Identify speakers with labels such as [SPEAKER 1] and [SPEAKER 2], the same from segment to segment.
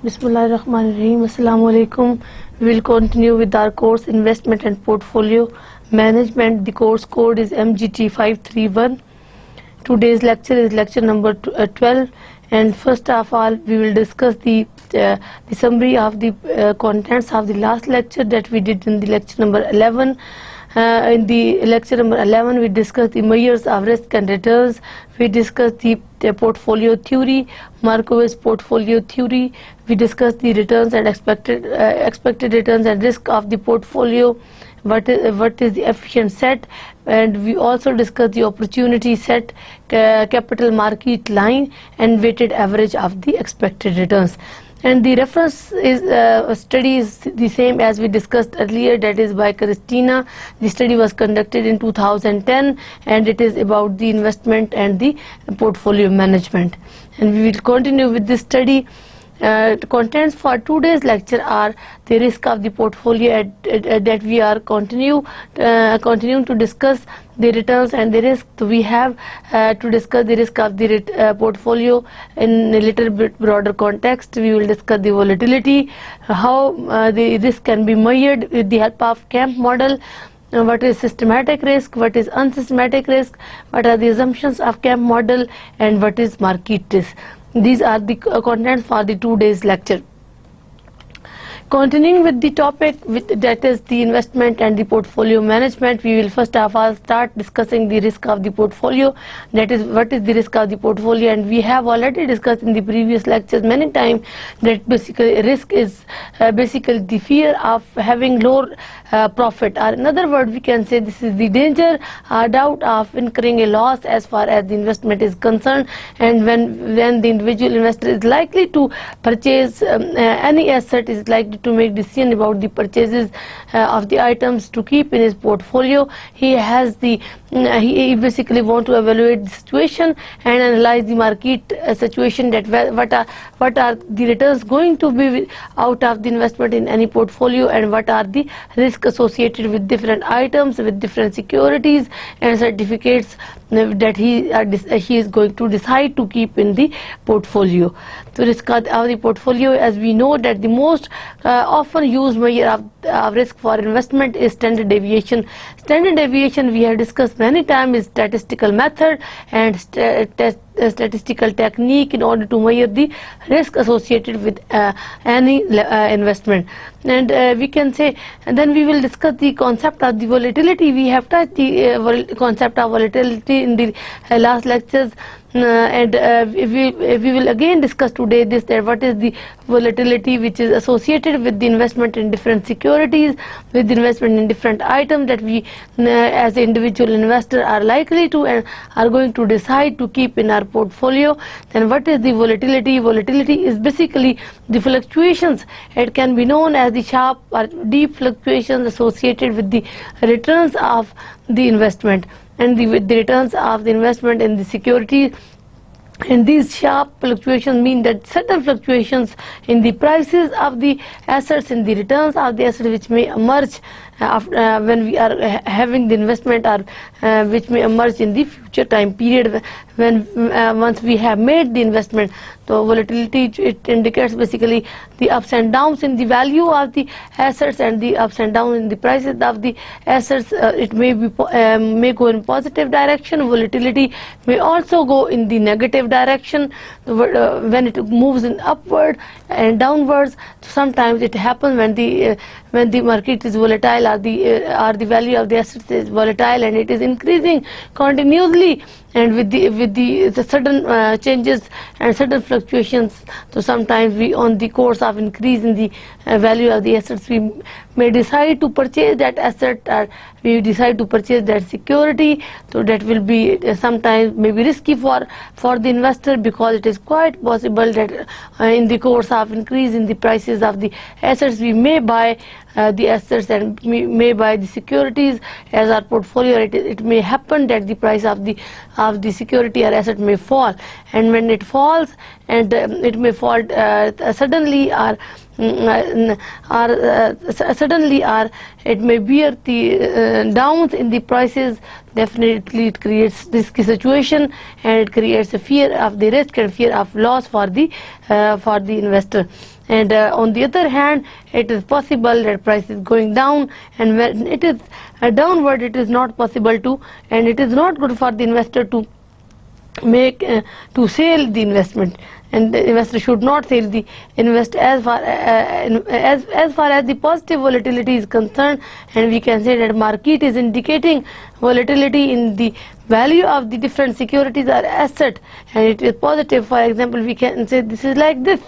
[SPEAKER 1] Bismillahirrahmanirrahim. Assalamu alaikum. We will continue with our course Investment and Portfolio Management. The course code is MGT 531. Today's lecture is lecture number 12, and first of all we will discuss the summary of the contents of the last lecture that we did in the lecture number 11. In the lecture number 11 we discussed the measures of risk and returns. We discussed the portfolio theory, Markowitz portfolio theory. We discussed the returns and expected returns and risk of the portfolio. What is the efficient set, and we also discussed the opportunity set, capital market line, and weighted average of the expected returns. And the reference is study is the same as we discussed earlier, that is by Christina. The study was conducted in 2010, and it is about the investment and the portfolio management. And we will continue with this study. Contents for today's lecture are the risk of the portfolio that we are continuing to discuss the returns and the risk. We have to discuss the risk of the portfolio in a little bit broader context. We will discuss the volatility, how the risk can be measured with the help of CAMP model. What is systematic risk, what is unsystematic risk, what are the assumptions of CAMP model, and what is market risk. These are the contents for the 2 days lecture. Continuing with the topic, that is the investment and the portfolio management, we will first of all start discussing the risk of the portfolio. That is, what is the risk of the portfolio, and we have already discussed in the previous lectures many times that basically risk is basically the fear of having low profit, or in other words we can say this is the danger or doubt of incurring a loss as far as the investment is concerned. And when the individual investor is likely to purchase any asset, is likely to make decision about the purchases of the items to keep in his portfolio, he has the he basically want to evaluate the situation and analyze the market situation, that what are the returns going to be out of the investment in any portfolio, and what are the risks associated with different items, with different securities and certificates that he is going to decide to keep in the portfolio. So risk of the portfolio, as we know that the most often used measure of risk for investment is standard deviation. Standard deviation, we have discussed many times, is statistical method and statistical technique in order to measure the risk associated with any investment. And we can say, and then we will discuss the concept of the volatility. We have touched the concept of volatility in the last lectures, and we will again discuss today that what is the volatility which is associated with the investment in different securities, with the investment in different items that we as an individual investor are likely to and are going to decide to keep in our portfolio. Then what is the volatility? Volatility is basically the fluctuations. It can be known as the sharp or deep fluctuations associated with the returns of the investment and with the returns of the investment in the security. And these sharp fluctuations mean that certain fluctuations in the prices of the assets, in the returns of the assets, which may emerge when we are having the investment, or which may emerge in the future time period when once we have made the investment. So volatility, it indicates basically the ups and downs in the value of the assets and the ups and downs in the prices of the assets. It may go in positive direction. Volatility may also go in the negative direction when it moves in upward and downwards. So sometimes it happens when the market is volatile, or the value of the assets is volatile and it is increasing continuously, and with the sudden changes and sudden fluctuations. So sometimes we, on the course of increase in the value of the assets, we may decide to purchase that asset, or we decide to purchase that security. So that will be sometimes maybe risky for the investor, because it is quite possible that in the course of increase in the prices of the assets, we may buy the assets and may buy the securities as our portfolio. It may happen that the price of the security or asset may fall, and when it falls, and it may fall suddenly, or suddenly or it may bear the downs in the prices, definitely it creates risky situation, and it creates a fear of the risk and fear of loss for the investor. And on the other hand, it is possible that price is going down, and when it is downward, it is not possible to, and it is not good for the investor to make to sell the investment, and the investor should not sell the invest as far as the positive volatility is concerned. And we can say that market is indicating volatility in the value of the different securities or asset, and it is positive. For example, we can say this is like this,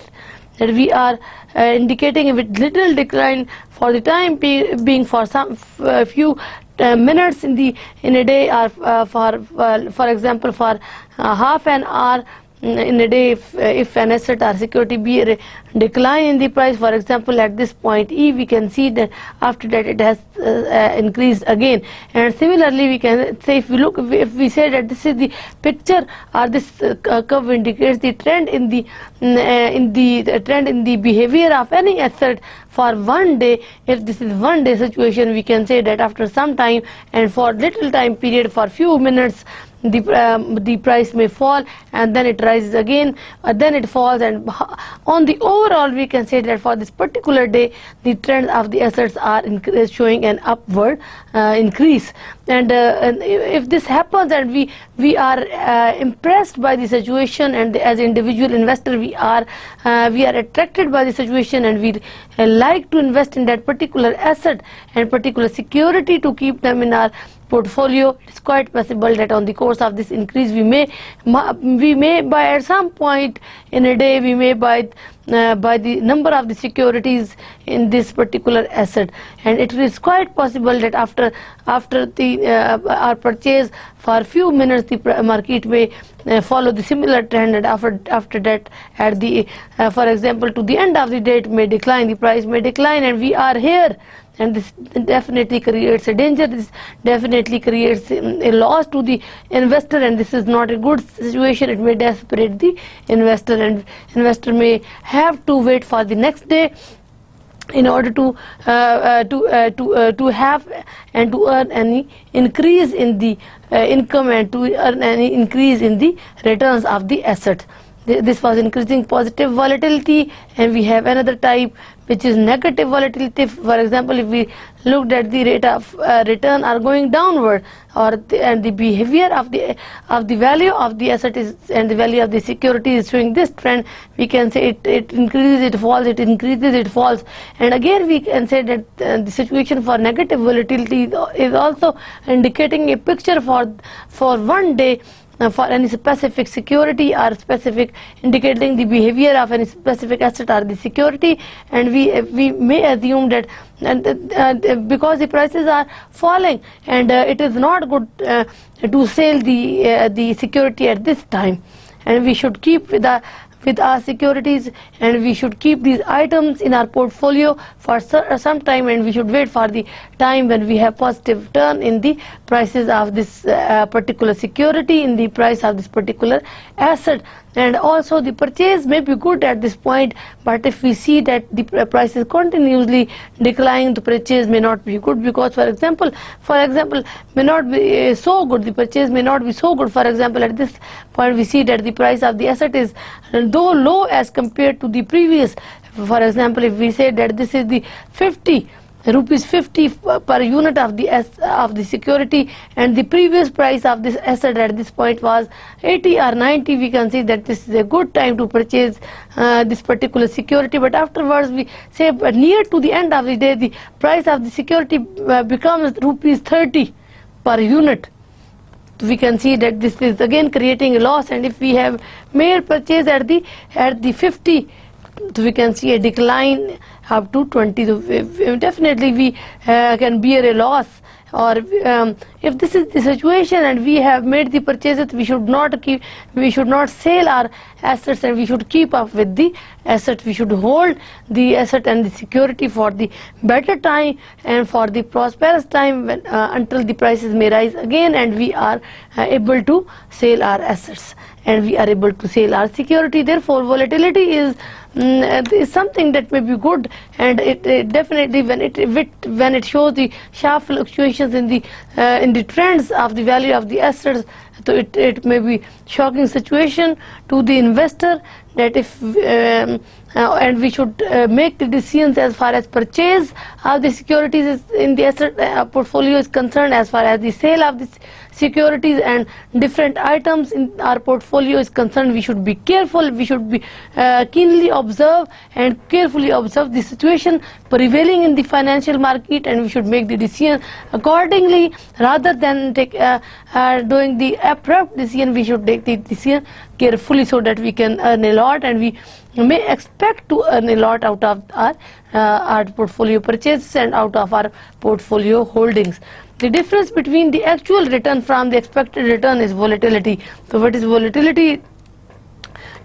[SPEAKER 1] that we are indicating with little decline for the time being for some few minutes in a day, or for example for half an hour in a day, if an asset or security be a decline in the price. For example, at this point E, we can see that after that it has increased again. And similarly, we can say, if we say that this is the picture, or this curve indicates the trend in the trend in the behavior of any asset for one day. If this is one day situation, we can say that after some time and for little time period, for few minutes, the price may fall, and then it rises again, then it falls, and on the overall we can say that for this particular day the trend of the assets are showing an upward increase. And if this happens and we are impressed by the situation, and as individual investor we are attracted by the situation, and we like to invest in that particular asset and particular security to keep them in our portfolio, it's quite possible that on the course of this increase we may buy at some point in a day, we may buy the number of the securities in this particular asset. And it is quite possible that after our purchase for a few minutes, the market may follow the similar trend, and after that, at the for example to the end of the day, it may decline, the price may decline, and we are here. And this definitely creates a danger, this definitely creates a loss to the investor, and this is not a good situation. It may desperate the investor, and investor may have to wait for the next day in order to have and to earn any increase in the income, and to earn any increase in the returns of the asset. This was increasing positive volatility, and we have another type which is negative volatility. For example, if we looked at the rate of return are going downward, and the behavior of the value of the asset is, and the value of the security is showing this trend, we can say it increases, it falls, it increases, it falls. And again we can say that the situation for negative volatility is also indicating a picture for one day, for any specific security, or specific indicating the behavior of any specific asset or the security. And we may assume that because the prices are falling, and it is not good to sell the security at this time, and we should keep with our securities, and we should keep these items in our portfolio for some time, and we should wait for the time when we have positive turn in the prices of this particular security, in the price of this particular asset. And also the purchase may be good at this point, but if we see that the price is continuously declining, the purchase may not be good, because for example may not be so good, the purchase may not be so good. For example, at this point we see that the price of the asset is though low as compared to the previous. For example, if we say that this is the 50 rupees 50 per unit of the security, and the previous price of this asset at this point was 80 or 90, we can see that this is a good time to purchase this particular security. But afterwards, we say near to the end of the day, the price of the security becomes rupees 30 per unit. We can see that this is again creating a loss, and if we have made purchase at the 50, so we can see a decline up to 20. So definitely we can bear a loss. Or if this is the situation and we have made the purchases, we should not sell our assets, and we should keep up with the asset. We should hold the asset and the security for the better time and for the prosperous time, when, until the prices may rise again and we are able to sell our assets. and we are able to sell our security. Therefore, volatility is something that may be good, and it definitely when it shows the sharp fluctuations in the trends of the value of the assets, so it may be shocking situation to the investor, that if and we should make the decisions as far as purchase of the securities is in the asset portfolio is concerned, as far as the sale of the securities and different items in our portfolio is concerned. We should be careful, we should be keenly observe and carefully observe the situation prevailing in the financial market, and we should make the decision accordingly rather than doing the abrupt decision. We should take the decision carefully so that we can earn a lot, and we may expect to earn a lot out of our portfolio purchases and out of our portfolio holdings. The difference between the actual return from the expected return is volatility. So what is volatility?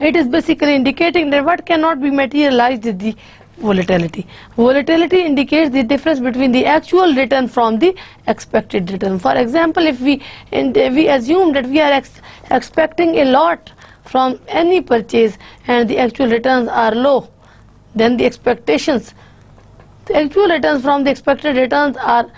[SPEAKER 1] It is basically indicating that what cannot be materialized is the volatility. Volatility indicates the difference between the actual return from the expected return. For example, if we assume that we are expecting a lot from any purchase and the actual returns are low, then the actual returns from the expected returns are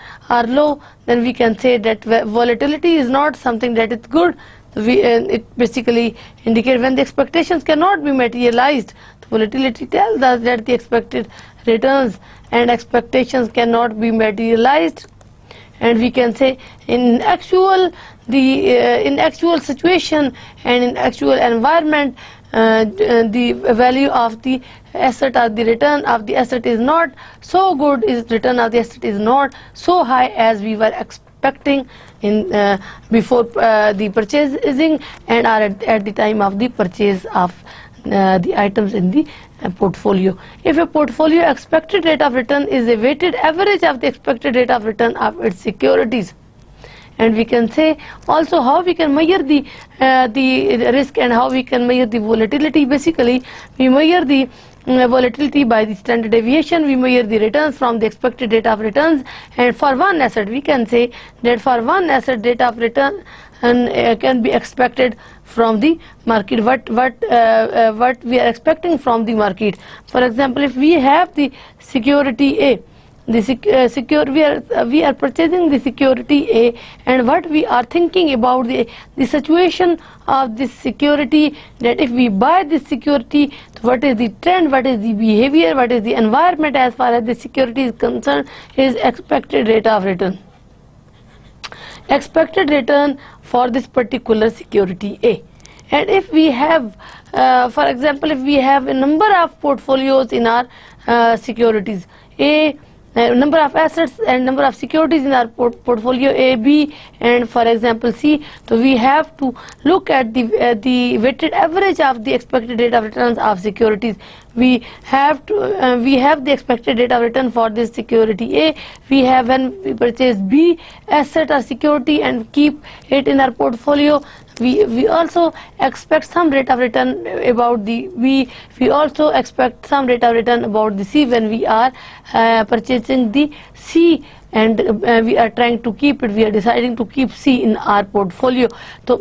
[SPEAKER 1] low, then we can say that volatility is not something that is good. It basically indicates when the expectations cannot be materialized. Volatility tells us that the expected returns and expectations cannot be materialized, and we can say in actual situation and in actual environment, the value of the asset or the return of the asset is not so good, return of the asset is not so high as we were expecting in before the purchasing and are at the time of the purchase of the items in the portfolio. If a portfolio expected rate of return is a weighted average of the expected rate of return of its securities, and we can say also how we can measure the risk and how we can measure the volatility. Basically, we measure the volatility by the standard deviation. We measure the returns from the expected rate of returns, and for one asset we can say that for one asset rate of return can be expected from the market. What we are expecting from the market. For example, if we have the security A, we are purchasing the security A, and what we are thinking about the situation of this security, that if we buy this security, what is the trend, what is the behavior, what is the environment as far as the security is concerned, is expected rate of return. Expected return for this particular security A. And if we have for example, if we have a number of portfolios in our securities A, number of assets and number of securities in our portfolio A, B, and for example C, so we have to look at the weighted average of the expected rate of returns of securities. We have the expected rate of return for this security A. We have when we purchase B asset or security and keep it in our portfolio. We also expect some rate of return about the B. We also expect some rate of return about the C when we are purchasing the C, and we are trying to keep it. We are deciding to keep C in our portfolio. So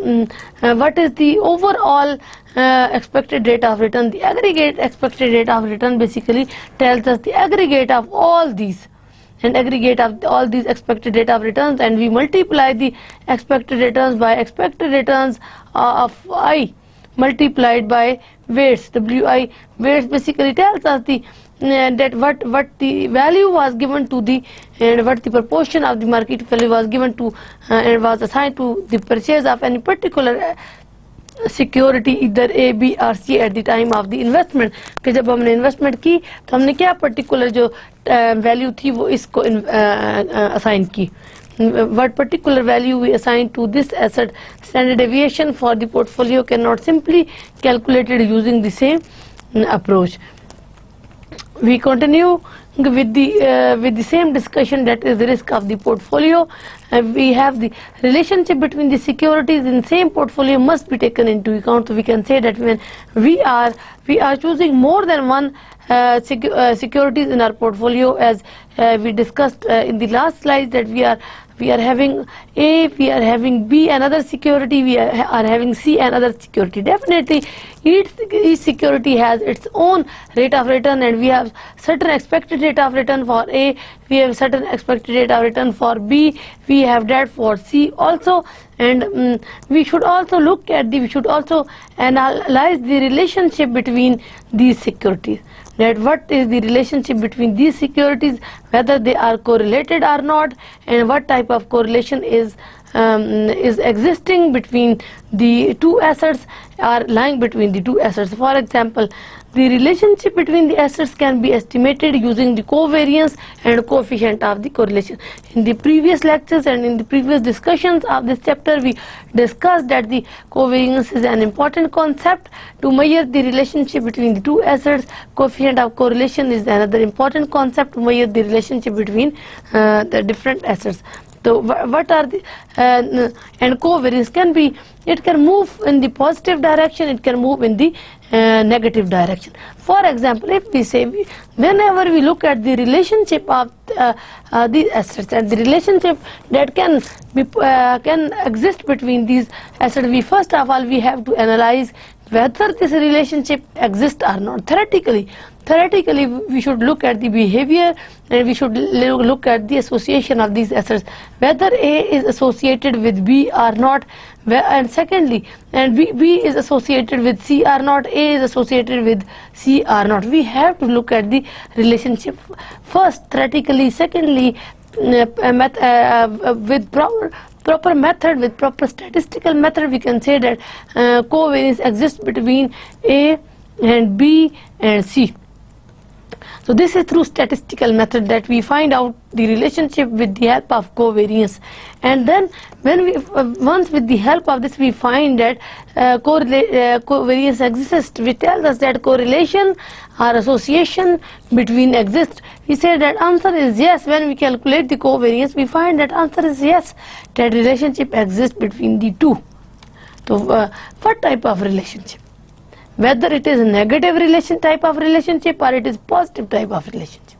[SPEAKER 1] what is the overall expected rate of return? The aggregate expected rate of return basically tells us the aggregate of all these, and aggregate of all these expected rate of returns, and we multiply the expected returns by expected returns of I multiplied by weights, WI. Weights basically tells us the that what the value was given to the, and what the proportion of the market value was given to and was assigned to the purchase of any particular security इधर A B R C at the time of the investment, कि जब हमने investment की तो हमने क्या particular जो value थी वो इसको असाइन की. What particular value we assign to this asset. Standard deviation for the portfolio cannot simply calculated using the same approach. We continue with the same discussion, that is the risk of the portfolio. We have the relationship between the securities in same portfolio must be taken into account. So we can say that when we are choosing more than one securities in our portfolio, as we discussed in the last slide, that we are having A, we are having B another security, we are having C another security. Definitely each security has its own rate of return, and we have certain expected rate of return for A, we have certain expected rate of return for B, we have that for C also. And we should also look at we should also analyze the relationship between these securities, that what is the relationship between these securities, whether they are correlated or not, and what type of correlation is existing between the two assets or lying between the two assets. For example, the relationship between the assets can be estimated using the covariance and coefficient of the correlation. In the previous lectures and in the previous discussions of this chapter, we discussed that the covariance is an important concept to measure the relationship between the two assets. Coefficient of correlation is another important concept to measure the relationship between the different assets. So what are the and covariance can be, it can move in the positive direction, it can move in the negative direction. For example, if we say whenever we look at the relationship of these assets and the relationship that can exist between these assets, we first of all we have to analyze whether this relationship exists or not. Theoretically we should look at the behavior, and we should look at the association of these assets, whether A is associated with B or not, and secondly, and B is associated with C or not, A is associated with C or not. We have to look at the relationship first theoretically, secondly with proper method, with proper statistical method, we can say that covariance exists between A and B and C. So this is through statistical method that we find out the relationship with the help of covariance, and then when we once with the help of this we find that covariance exists, which tells us that correlation or association between exists. We say that answer is yes. When we calculate the covariance, we find that answer is yes, that relationship exists between the two. So what type of relationship? Whether it is a negative type of relationship or it is positive type of relationship,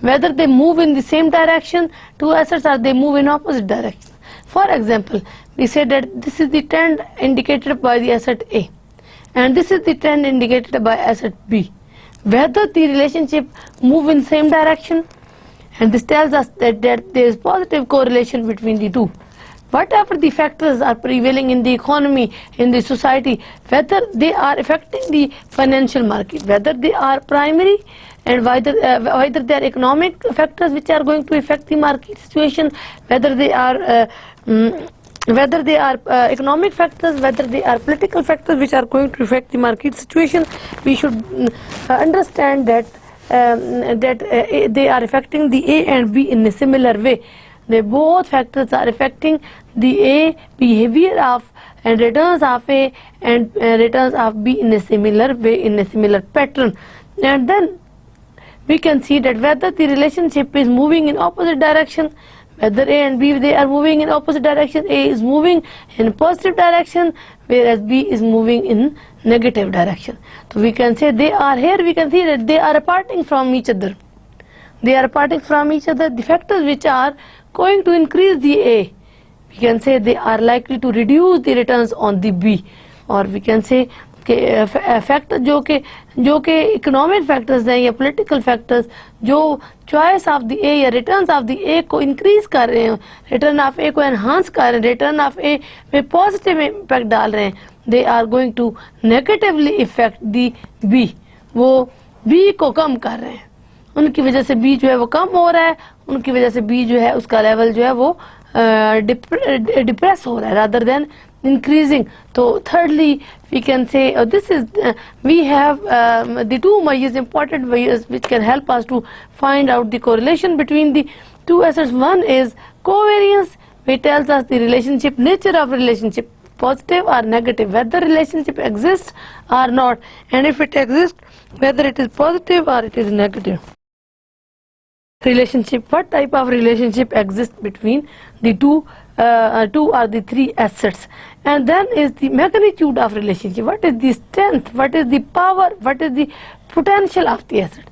[SPEAKER 1] whether they move in the same direction, two assets, or they move in opposite direction. For example, we say that this is the trend indicated by the asset A and this is the trend indicated by asset B, whether the relationship move in same direction, and this tells us that there is positive correlation between the two. Whatever the factors are prevailing in the economy, in the society, whether they are affecting the financial market, whether they are primary, and whether they are economic factors which are going to affect the market situation, whether they are economic factors, whether they are political factors which are going to affect the market situation, we should understand that they are affecting the A and B in a similar way. They both factors are affecting the A behavior of and returns of A and returns of B in a similar way, in a similar pattern. And then we can see that whether the relationship is moving in opposite direction, whether A and B they are moving in opposite direction, A is moving in positive direction whereas B is moving in negative direction. So we can say they are here, we can see that they are parting from each other. They are parting from each other. The factors which are going to increase the A, we can say they are likely to reduce the returns on the B, or we can say factor जो कि economic factors हैं या political factors जो choice of the ए या returns of the ए को increase कर रहे हैं, रिटर्न ऑफ ए को एनहांस कर रहे हैं, रिटर्न ऑफ ए में पॉजिटिव इम्पैक्ट डाल रहे हैं, they are going to negatively effect the B, वो बी को कम कर रहे हैं, उनकी वजह से बी जो है वो कम हो रहा है, उनकी वजह से बी जो है उसका लेवल जो है वो डिप्रेस हो रहा है rather than increasing. So thirdly we can say this is we have the two measures, important measures which can help us to find out the correlation between the two assets. One is covariance, which tells us the relationship, nature of relationship, positive or negative, whether relationship exists or not, and if it exists whether it is positive or it is negative. Relationship, what type of relationship exists between the two or the three assets, and then is the magnitude of relationship, what is the strength, what is the power, what is the potential of the asset,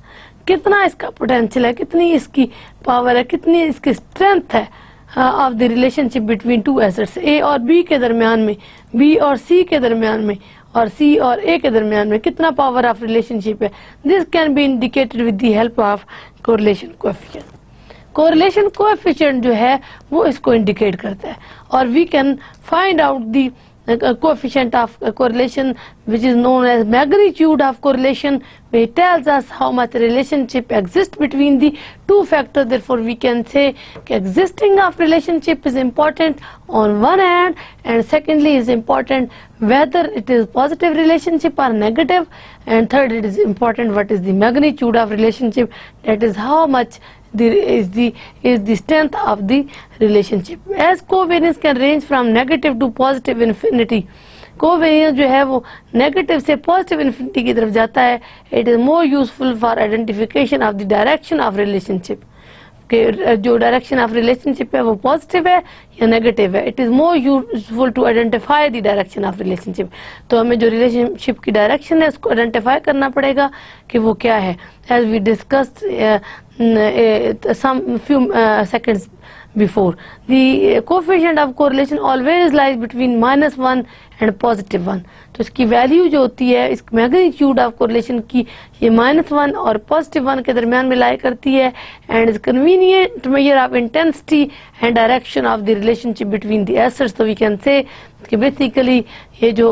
[SPEAKER 1] कितना इसका potential है, कितनी इसकी power है, कितनी इसकी strength है, of the relationship between two assets, A और बी के दरमियान में, बी और सी के दरमियान में, और सी और ए के दरमियान में कितना पावर ऑफ रिलेशनशिप है. This can be indicated with the help of correlation coefficient. Correlation coefficient जो है वो इसको इंडिकेट करता है, और we can find out the coefficient of correlation, which is known as magnitude of correlation, which tells us how much relationship exists between the two factors. Therefore we can say existing of relationship is important on one hand, and secondly is important whether it is positive relationship or negative, and third it is important what is the magnitude of relationship, that is how much is the strength of the relationship. As covariance can range from negative to positive infinity, covariance जो है वो negative से positive infinity की तरफ जाता है. It is more useful for identification of the direction of relationship, कि जो डायरेक्शन ऑफ रिलेशनशिप है वो पॉजिटिव है या नेगेटिव है. It is more useful to identify the direction of relationship. तो हमें जो रिलेशनशिप की डायरेक्शन है उसको आइडेंटिफाई करना पड़ेगा कि वो क्या है. As we discussed some few seconds before, the coefficient of correlation always lies between -1 and +1. तो इसकी वैल्यू जो होती है, इस मैग्नीट्यूड ऑफ कोरिलेशन की, ये -1 और +1 के दरमियान में लाई करती है, and is convenient measure of intensity and direction of the relationship between the assets. तो वी कैन से कि बेसिकली ये जो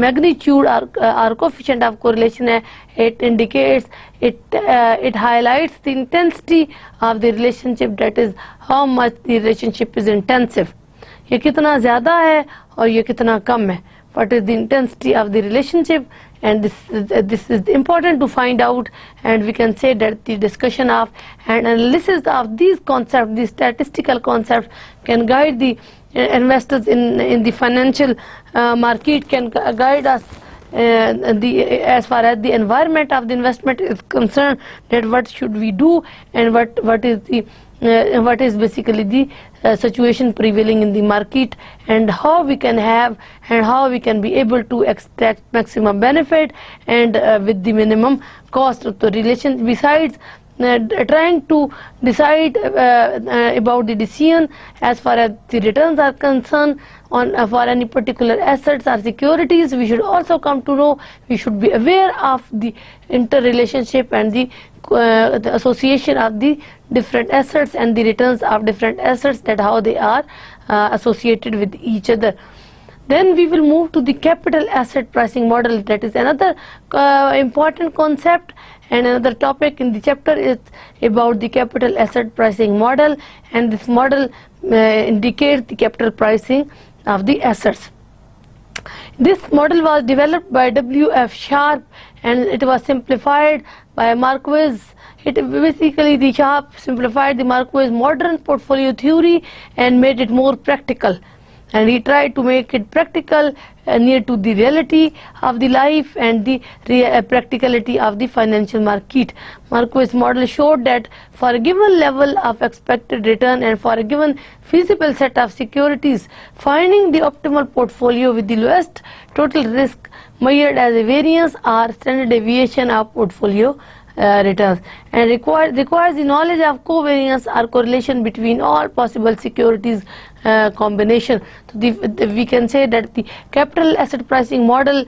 [SPEAKER 1] magnitude or coefficient of correlation है, it indicates, it highlights the intensity of the relationship, that is how much the relationship is intensive. ये कितना ज़्यादा है और ये कितना कम है. What is the intensity of the relationship, and this is important to find out, and we can say that the discussion of and analysis of these concepts, these statistical concepts, can guide the investors in the financial market, can guide us as far as the environment of the investment is concerned, that what should we do, and what is basically the situation prevailing in the market, and how we can have and how we can be able to extract maximum benefit and with the minimum cost of the relation. Besides trying to decide about the decision as far as the returns are concerned on for any particular assets or securities, we should also come to know, we should be aware of the interrelationship and the association of the different assets and the returns of different assets, that how they are associated with each other. Then we will move to the capital asset pricing model. That is another important concept, and another topic in the chapter is about the capital asset pricing model, and this model indicates the capital pricing of the assets. This model was developed by W.F. Sharpe, and it was simplified by Marquez. It basically, the Sharpe simplified the Marquez modern portfolio theory and made it more practical, and he tried to make it practical, near to the reality of the life and the practicality of the financial market. Marquez model showed that for a given level of expected return and for a given feasible set of securities, finding the optimal portfolio with the lowest total risk measured as a variance or standard deviation of portfolio returns, and requires the knowledge of covariance or correlation between all possible securities combination. So we can say that the capital asset pricing model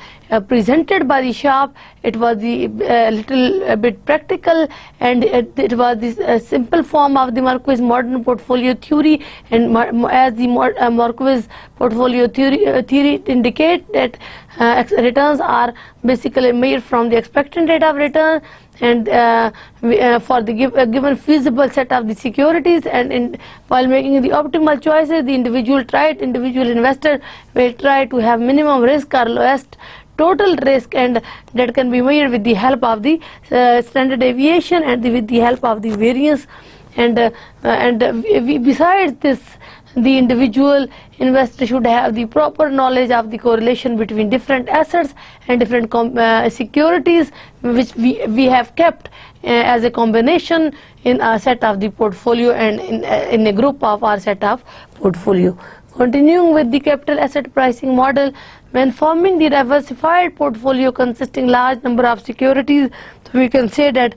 [SPEAKER 1] presented by the Sharpe, it was the little bit practical, and it was this simple form of the Marquez modern portfolio theory, and as the Marquez portfolio theory indicate that returns are basically made from the expected rate of return, and for the given feasible set of the securities, and while making the optimal choices, the individual investor will try to have minimum risk or lowest total risk, and that can be measured with the help of the standard deviation and with the help of the variance, and besides this, the individual investor should have the proper knowledge of the correlation between different assets and different securities which we have kept as a combination in our set of the portfolio and in a group of our set of portfolio. Continuing with the capital asset pricing model, when forming the diversified portfolio consisting large number of securities, so we can say that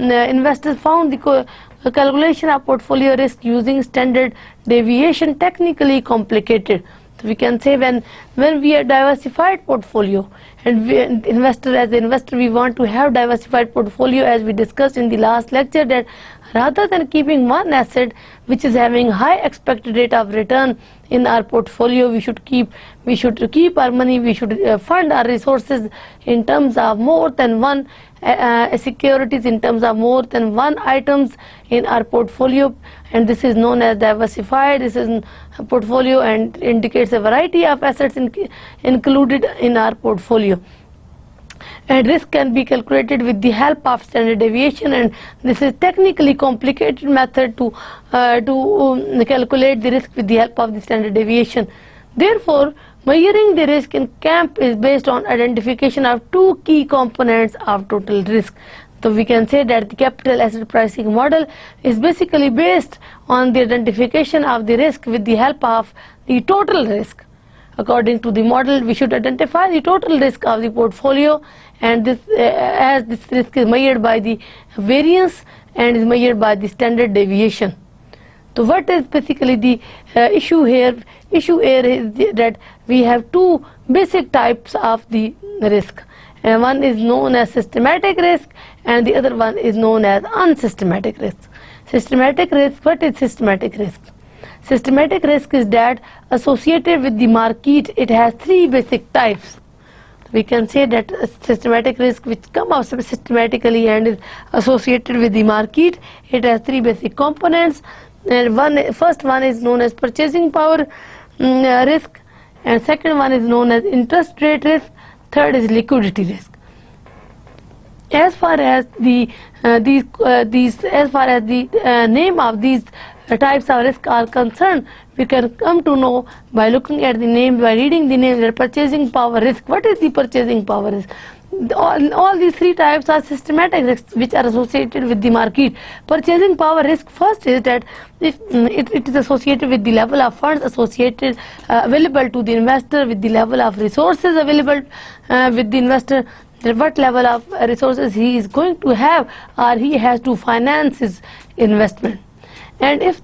[SPEAKER 1] investors found the calculation of portfolio risk using standard deviation technically complicated. So we can say when we are diversified portfolio, and as an investor we want to have diversified portfolio, as we discussed in the last lecture, that rather than keeping one asset which is having high expected rate of return in our portfolio, we should keep our money, we should fund our resources in terms of more than one securities, in terms of more than one items in our portfolio, and this is known as diversified. This is a portfolio and indicates a variety of assets included in our portfolio. And risk can be calculated with the help of standard deviation, and this is technically complicated method to calculate the risk with the help of the standard deviation. Therefore, measuring the risk in CAMP is based on identification of two key components of total risk. So we can say that the capital asset pricing model is basically based on the identification of the risk with the help of the total risk. According to the model, we should identify the total risk of the portfolio, and this as this risk is measured by the variance and is measured by the standard deviation. So what is basically the issue here? Issue here is that we have two basic types of the risk. One is known as systematic risk and the other one is known as unsystematic risk. Systematic risk, what is systematic risk? Systematic risk is that associated with the market, it has three basic types. We can say that systematic risk which come out systematically and is associated with the market, it has three basic components. And first one is known as purchasing power risk, and second one is known as interest rate risk, third is liquidity risk. As far as the name of these types of risk are concerned, we can come to know by looking at the name, by reading the name, that purchasing power risk. What is the purchasing power risk? All these three types are systematic risks which are associated with the market. Purchasing power risk first is that if it is associated with the level of funds associated available to the investor, with the level of resources available with the investor, that what level of resources he is going to have or he has to finance his investment. And if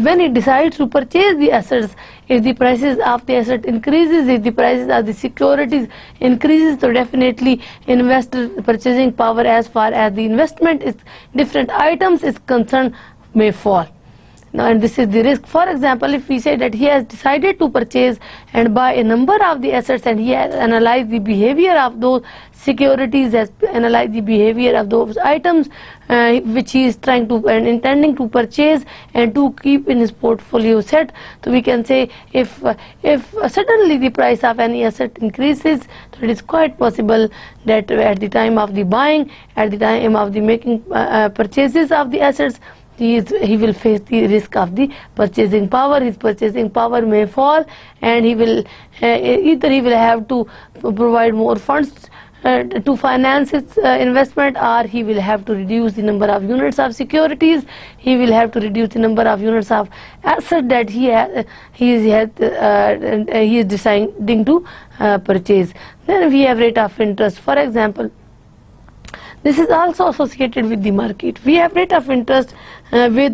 [SPEAKER 1] when he decides to purchase the assets, if the prices of the asset increases, if the prices of the securities increases, so definitely investor purchasing power as far as the investment is different items is concerned may fall. Now, and this is the risk. For example, if we say that he has decided to purchase and buy a number of the assets, and he has analyzed the behavior of those securities, has analyzed the behavior of those items which he is trying to and intending to purchase and to keep in his portfolio set. So we can say if suddenly the price of any asset increases, so it is quite possible that at the time of the buying, at the time of the making purchases of the assets, he will face the risk of the purchasing power. His purchasing power may fall, and he will either he will have to provide more funds to finance his investment, or he will have to reduce the number of units of securities. He will have to reduce the number of units of asset that he is deciding to purchase. Then we have rate of interest. For example, this is also associated with the market. We have rate of interest we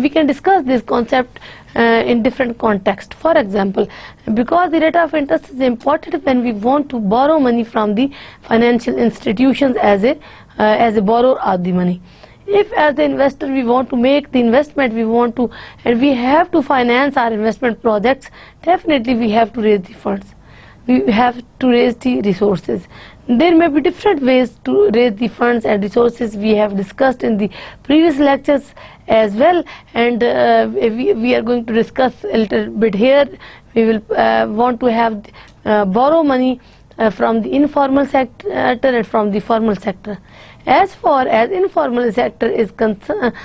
[SPEAKER 1] can discuss this concept in different contexts. For example, because the rate of interest is important when we want to borrow money from the financial institutions as a borrower of the money. If as the investor we want to make the investment, and we have to finance our investment projects, definitely we have to raise the funds. We have to raise the resources. There may be different ways to raise the funds and resources. We have discussed in the previous lectures as well, and we are going to discuss a little bit here. We will want to have borrow money from the informal sector and from the formal sector. As far as informal sector is concerned,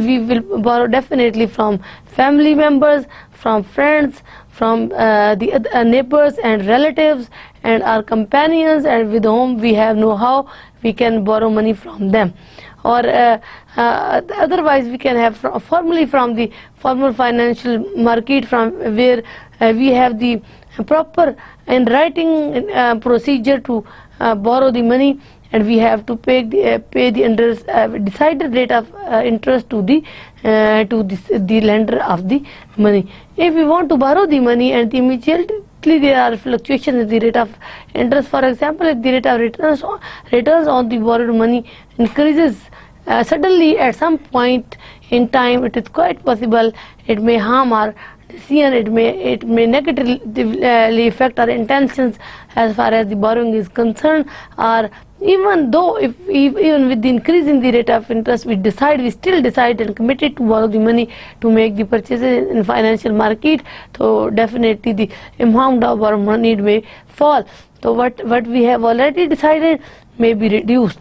[SPEAKER 1] we will borrow definitely from family members, from friends, from the neighbors and relatives and our companions, and with whom we have know-how, we can borrow money from them. Or otherwise we can have formally from the formal financial market, from where we have the proper in writing procedure to borrow the money, and we have to pay the decided rate of interest to the lender of the money. If we want to borrow the money and immediately there are fluctuations in the rate of interest, for example, if the rate of returns on the borrowed money increases suddenly at some point in time, it is quite possible it may harm our decision, it may negatively affect our intentions as far as the borrowing is concerned, or even though even with the increase in the rate of interest we still decide and committed to borrow the money to make the purchases in financial market, so definitely the amount of our money may fall. So what we have already decided may be reduced.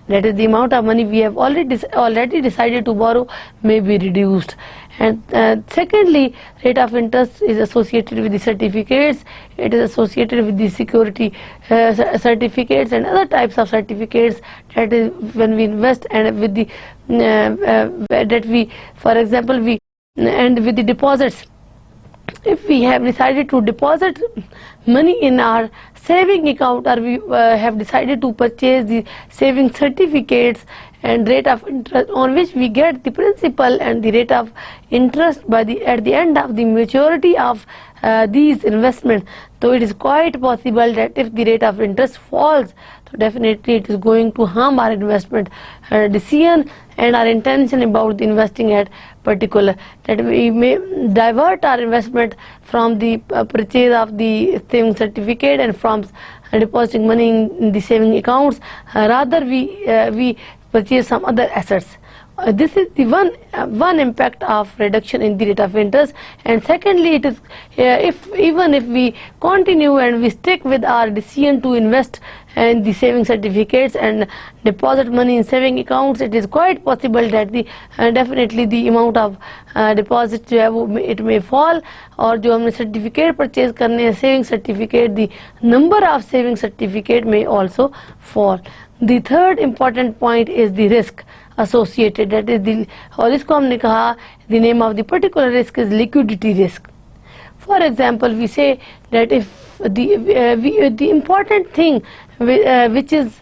[SPEAKER 1] That is, the amount of money we have already decided to borrow may be reduced. And secondly, rate of interest is associated with the certificates. It is associated with the security certificates and other types of certificates. That is, when we invest and with the that we, for example, and with the deposits. If we have decided to deposit money in our saving account, or we have decided to purchase the saving certificates and rate of interest on which we get the principal and the rate of interest at the end of the maturity of these investments, so it is quite possible that if the rate of interest falls, so definitely it is going to harm our investment decision and our intention about the investing at particular, that we may divert our investment from the purchase of the saving certificate and from depositing money in the saving accounts, rather we purchase some other assets. This is the one impact of reduction in the rate of interest. And secondly, it is even if we continue and we stick with our decision to invest in the saving certificates and deposit money in saving accounts, it is quite possible that definitely the amount of deposit जो है वो it may fall, और जो हमने certificate purchase करने हैं saving certificate, the number of saving certificate may also fall. The third important point is the risk associated, that is the, और इसको हमने कहा the name of the particular risk is liquidity risk. For example, we say that if the important thing which is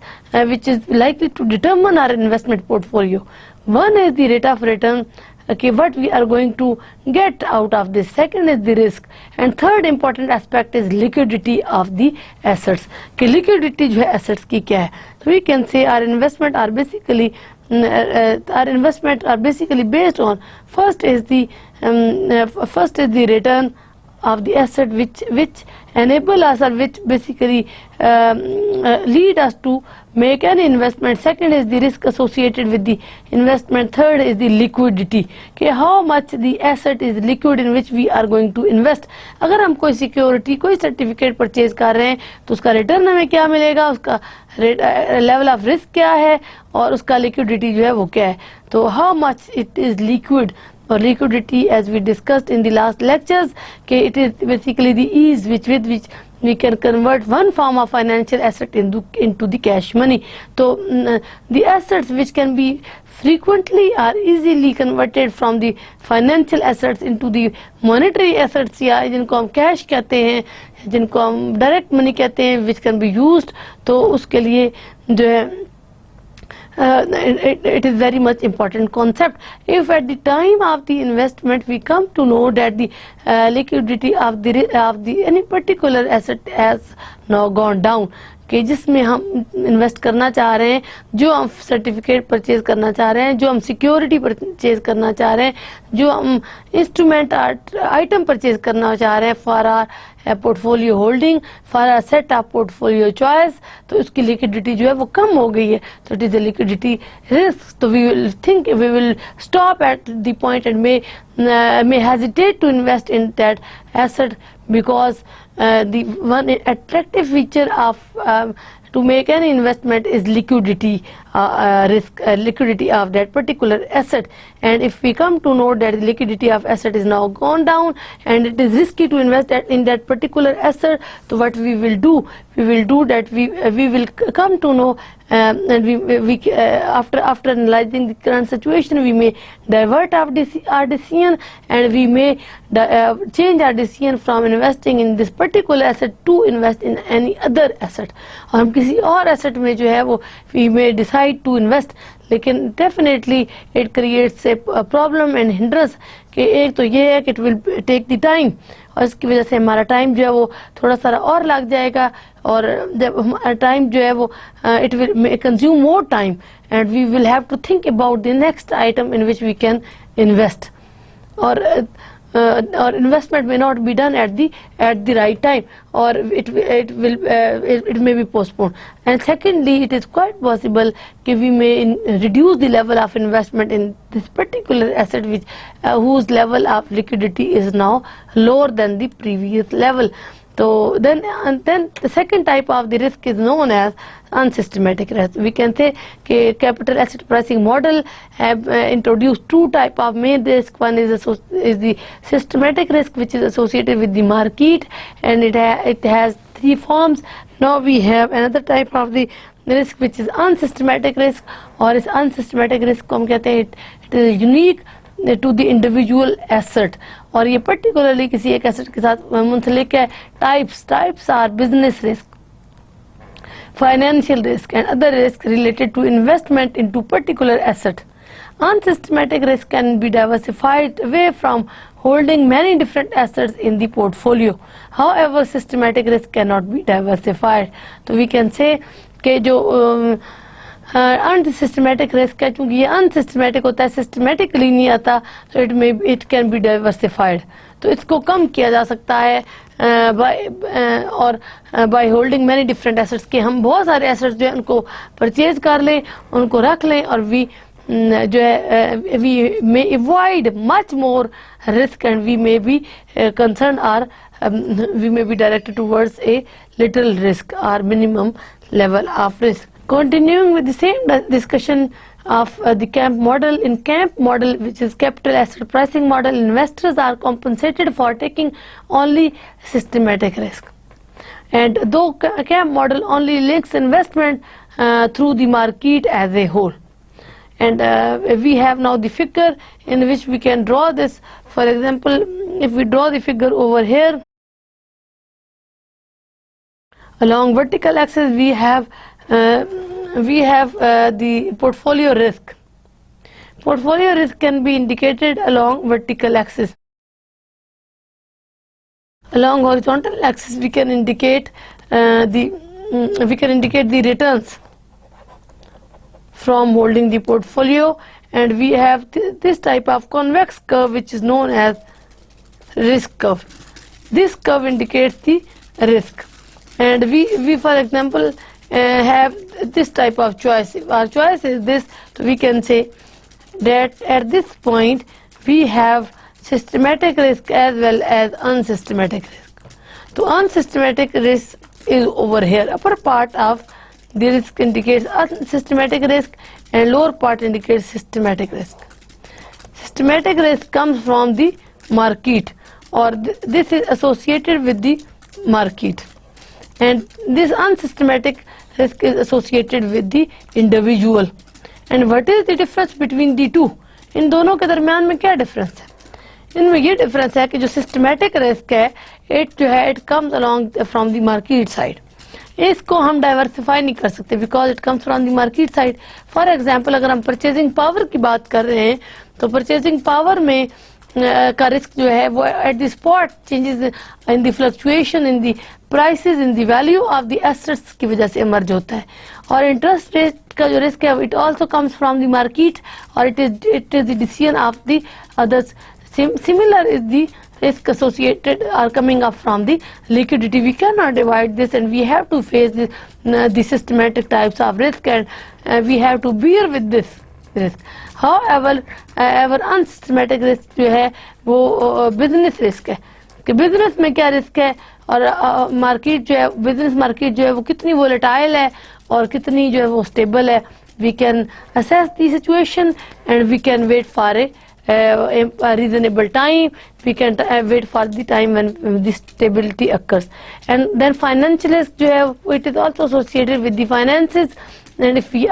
[SPEAKER 1] likely to determine our investment portfolio, one is the rate of return, okay, what we are going to get out of this. Second is the risk, and third important aspect is liquidity of the assets. कि liquidity जो है assets की क्या है? So we can say our investment are basically based on first is the return of the asset which enable us, or which basically lead us to make an investment. Second is the risk associated with the investment. Third is the liquidity, कि how much the asset is liquid in which we are going to invest. अगर हम कोई security, कोई certificate purchase कर रहे हैं तो उसका रिटर्न हमें क्या मिलेगा, उसका लेवल ऑफ रिस्क क्या है और उसका लिक्विडिटी जो है वो क्या है. तो how much it is liquid or liquidity, as we discussed in the last lectures, okay, it is basically the ease with which we can convert one form of financial asset into the cash money. So the assets which can be frequently or easily converted from the financial assets into the monetary assets, या जिनको हम cash कहते हैं, जिनको हम direct money कहते हैं, which can be used, तो उसके लिए जो है it is very much important concept. If at the time of the investment we come to know that the liquidity of the any particular asset has now gone down, कि जिसमें हम invest करना चाह रहे हैं, जो हम सर्टिफिकेट परचेज करना चाह रहे हैं, जो हम सिक्योरिटी परचेज करना चाह रहे हैं, जो हम इंस्ट्रूमेंट आइटम परचेज करना चाह रहे हैं for our portfolio holding, for our set of portfolio choice, तो उसकी लिक्विडिटी जो है वो कम हो गई है. तो it is a liquidity risk. तो we will stop at the point and may hesitate to invest in that asset, because the one attractive feature of to make any investment is liquidity risk, liquidity of that particular asset. And if we come to know that the liquidity of asset is now gone down and it is risky to invest in that particular asset, so what we will do that we will come to know, and we after analyzing the current situation, we may divert our decision, and we may change our decision from investing in this particular asset to invest in any other asset. और हम किसी और asset में जो है वो we may decide to invest, लेकिन definitely it creates a problem and hindrance कि एक तो ये है कि it will take the time, और इसकी वजह से हमारा टाइम जो है वो थोड़ा सा और लग जाएगा, और जब हमारा टाइम जो है वो it will consume more time and we will have to think about the next item in which we can invest, or investment may not be done at the right time, or it may be postponed. And secondly, it is quite possible that we may reduce the level of investment in this particular asset which whose level of liquidity is now lower than the previous level. So then the second type of the risk is known as unsystematic risk. We can say that capital asset pricing model have introduced two type of main risk. One is the systematic risk, which is associated with the market, and it has three forms. Now we have another type of the risk which is unsystematic risk, or is unsystematic risk को हम कहते हैं it is unique to the individual asset, और ये particularly किसी एक asset के साथ मुंसलिक है. Types are business risk, financial risk, and other risks related to investment into particular asset. Unsystematic risk can be diversified away from holding many different assets in the portfolio. However, systematic risk cannot be diversified. So we can say कि जो unsystematic risk है, चूँकि ये unsystematic होता है, systematically नहीं आता, तो इट कैन बी डाइवर्सिफाइड. तो इसको कम किया जा सकता है by holding many different assets के हम बहुत सारे एसेट्स जो है उनको परचेज कर लें, उनको रख लें, और वी जो है we may avoid much more risk and we may be concern are we may be directed towards a little risk or minimum level of risk. Continuing with the same discussion of the CAMP model. In CAMP model, which is capital asset pricing model, investors are compensated for taking only systematic risk. And though CAMP model only links investment through the market as a whole. And we have now the figure in which we can draw this. For example, if we draw the figure over here, along vertical axis we have the portfolio risk. Portfolio risk can be indicated along vertical axis. Along horizontal axis we can indicate the returns from holding the portfolio, and we have this type of convex curve which is known as risk curve. This curve indicates the risk, and we for example have this type of choice. Our choice is this, so we can say that at this point we have systematic risk as well as unsystematic risk. So unsystematic risk is over here. Upper part of the risk indicates unsystematic risk and lower part indicates systematic risk. Systematic risk comes from the market, or this is associated with the market, and this unsystematic risk is associated with the individual. And what is the difference between the two? इन दोनों के दरमियान में क्या difference है? इनमें ये difference है कि जो सिस्टमेटिक रिस्क है it comes along from the market side. इसको हम डाइवर्सिफाई नहीं कर सकते because it comes from the market side. For example, अगर हम परचेजिंग पावर की बात कर रहे हैं तो परचेजिंग पावर में का रिस्क जो है वो at the spot changes in the fluctuation in the prices in the value of the assets की वजह से इमर्ज होता है. और इंटरेस्ट रेट का जो रिस्क है it also comes from the market, और it is the decision of the others. Similar is the risk associated are coming up from the liquidity. We cannot divide this, and we have to face the systematic types of risk, and we have to bear with this risk. However, unsystematic risk जो है वो business risk है कि business में क्या risk है, और market जो है business मार्केट जो है वो कितनी volatile है और कितनी जो है वो stable है. We can assess the situation and we can wait for a reasonable time. We can wait for the time when the stability occurs. And then financial risk जो है it is also associated with the finances, and if we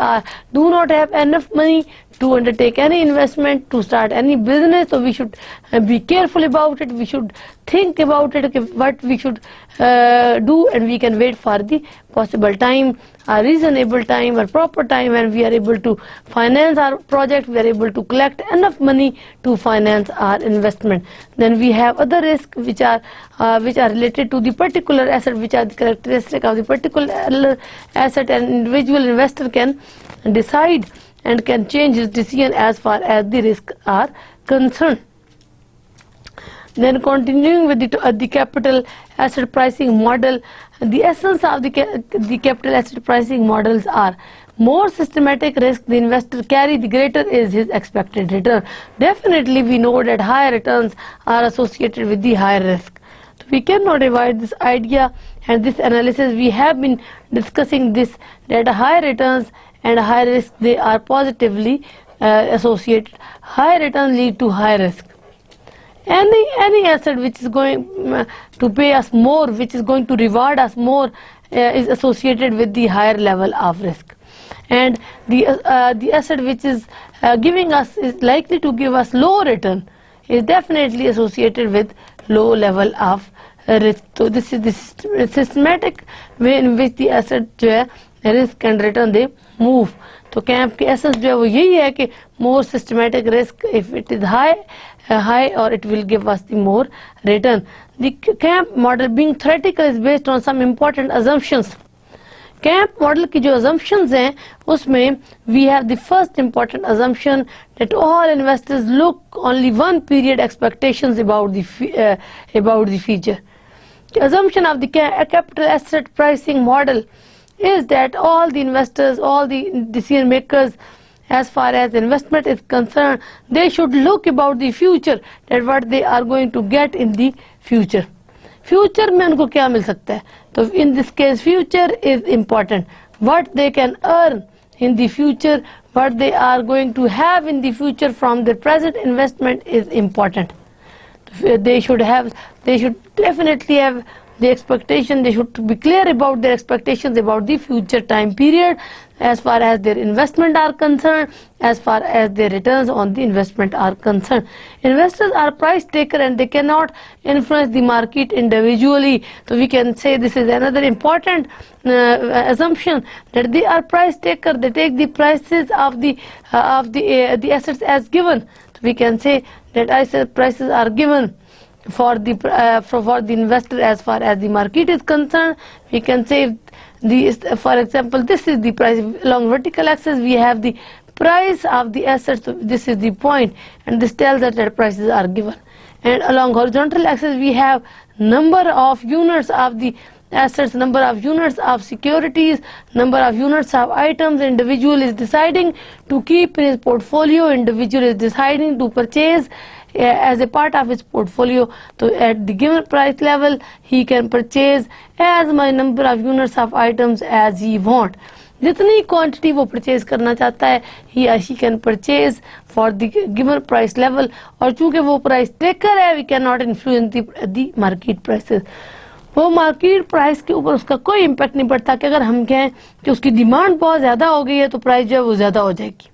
[SPEAKER 1] do not have enough money to undertake any investment, to start any business. So we should be careful about it. We should think about it, okay, what we should do, and we can wait for the possible time, a reasonable time or proper time when we are able to finance our project, we are able to collect enough money to finance our investment. Then we have other risks which are related to the particular asset, which are the characteristic of the particular asset, and individual investor can decide and can change his decision as far as the risks are concerned. Then continuing with the capital asset pricing model, the essence of the capital asset pricing models are: more systematic risk the investor carry, the greater is his expected return. Definitely we know that higher returns are associated with the higher risk. So we cannot avoid this idea and this analysis. We have been discussing this, that higher returns and high risk, they are positively associated. High returns lead to high risk. Any asset which is going to pay us more, which is going to reward us more, is associated with the higher level of risk. And the asset which is giving us, is likely to give us low return, is definitely associated with low level of risk. So this is the systematic way in which the asset जो है risk and return they move. तो camp की essence जो है वो यही है कि more systematic risk, if it is high or it will give us the more return. The CAMP model being theoretical is based on some important assumptions. CAMP model की जो assumptions हैं उसमें we have the first important assumption that all investors look only one period expectations about the future. The assumption of the capital asset pricing model is that all the investors, all the decision makers, as far as investment is concerned, they should look about the future, that what they are going to get in the future. Future में उनको क्या मिल सकता है? तो in this case future is important. What they can earn in the future, what they are going to have in the future from their present investment is important. They should definitely have the expectation, they should be clear about their expectations about the future time period, as far as their investment are concerned, as far as their returns on the investment are concerned. Investors are price taker and they cannot influence the market individually. So we can say this is another important assumption, that they are price taker. They take the prices of the assets as given. So we can say that asset prices are given for the investor as far as the market is concerned. We can say for example, this is the price. Along vertical axis we have the price of the assets. So this is the point, and this tells us that prices are given. And along horizontal axis we have number of units of the assets, number of units of securities, number of units of items individual is deciding to keep in his portfolio, individual is deciding to purchase as a part of his portfolio. So at the given price level he can purchase as much number of units of items as he want. जितनी quantity वो purchase करना चाहता है, he or she can purchase for the given price level. और चूँकि वो price taker है, we cannot influence the market prices. वो मार्केट प्राइस के ऊपर उसका कोई इम्पैक्ट नहीं पड़ता कि अगर हम कहें कि उसकी डिमांड बहुत ज़्यादा हो गई है तो प्राइस जो है वो ज़्यादा हो जाएगी,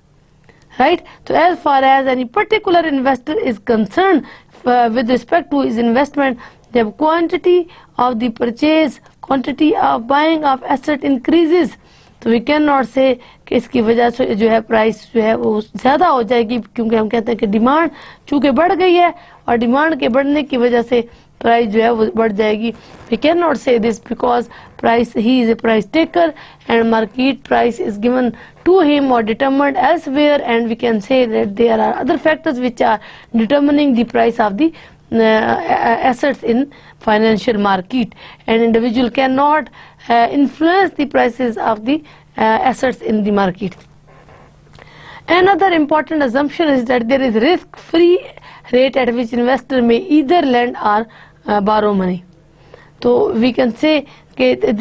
[SPEAKER 1] राइट. तो as far as any particular investor is concern with respect to his investment, the quantity of the purchase, quantity of buying of asset increases. तो we cannot say कि इसकी वजह से जो है प्राइस जो है वो ज़्यादा हो जाएगी, क्योंकि हम कहते हैं कि डिमांड चूँकि बढ़ गई है और डिमांड के बढ़ने की वजह से प्राइस जो है वो बढ़ जाएगी. We cannot say this because he is a price taker and market price is given to him or determined elsewhere, and we can say that there are other factors which are determining the price of the assets in financial market, and individual cannot influence the prices of the assets in the market. Another important assumption is that there is risk-free rate at which investor may either lend or borrow money. So we can say that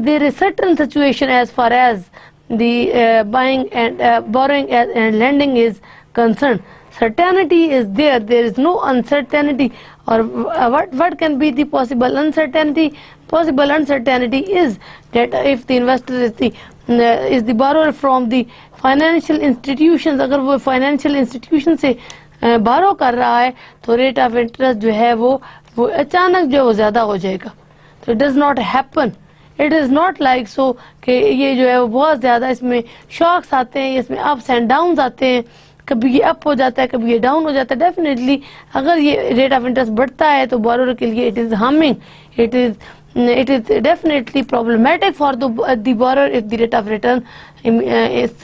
[SPEAKER 1] there is certain situation as far as the buying and borrowing and lending is concerned. Certainty is there. There is no uncertainty. Or what can be the possible uncertainty? Possible uncertainty is that if the investor is the borrower from the financial institution, अगर वो financial institution से बारो कर रहा है तो rate of interest जो है वो अचानक जो है वो ज़्यादा हो जाएगा. तो it does not happen, it is not like so कि ये जो है वो बहुत ज़्यादा इसमें शॉक्स आते हैं, इसमें अप्स एंड डाउन्स आते हैं, कभी ये अप हो जाता है कभी ये डाउन हो जाता है. डेफिनेटली अगर ये रेट ऑफ इंटरेस्ट बढ़ता है तो बोरोर के लिए it is harming, it is definitely problematic for the borrower if the rate of return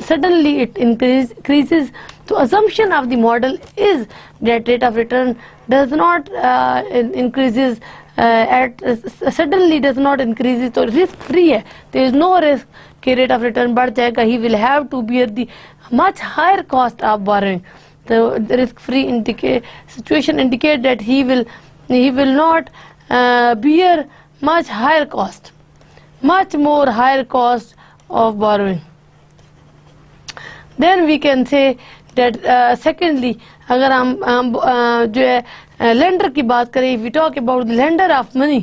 [SPEAKER 1] suddenly it increases. So assumption of the model is that rate of return does not increases suddenly does not increases, तो risk free है, there is no risk कि rate of return बढ़ जाएगा. He will have to bear the much higher cost of borrowing. The risk free situation indicate that he will not bear much higher cost, much more higher cost of borrowing. Then we can say that secondly, अगर हम जो है lender की बात करें, if we talk about the lender of money,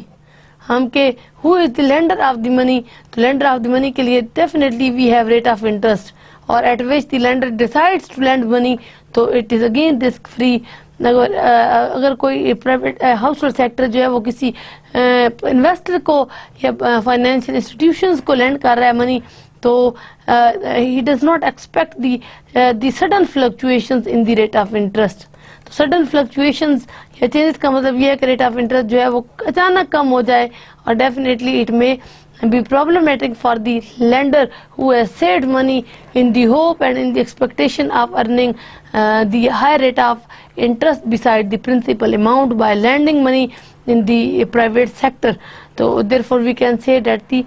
[SPEAKER 1] हम के who is the lender of the money, तो lender of the money के लिए definitely we have rate of interest, or at which the lender decides to lend money, तो it is again risk free. अगर कोई private house hold sector जो है वो किसी इन्वेस्टर को या फाइनेंशियल इंस्टीट्यूशंस को लेंड कर रहा है मनी, तो he does not expect the sudden fluctuations in the rate of interest. तो सडन फ्लक्चुएशंस या चेंजेस का मतलब ये है कि रेट ऑफ इंटरेस्ट जो है वो अचानक कम हो जाए, और definitely it may be problematic for the lender who has saved money in the hope and in the expectation of earning the high rate of interest beside the principal amount by lending money in the private sector. So therefore we can say that the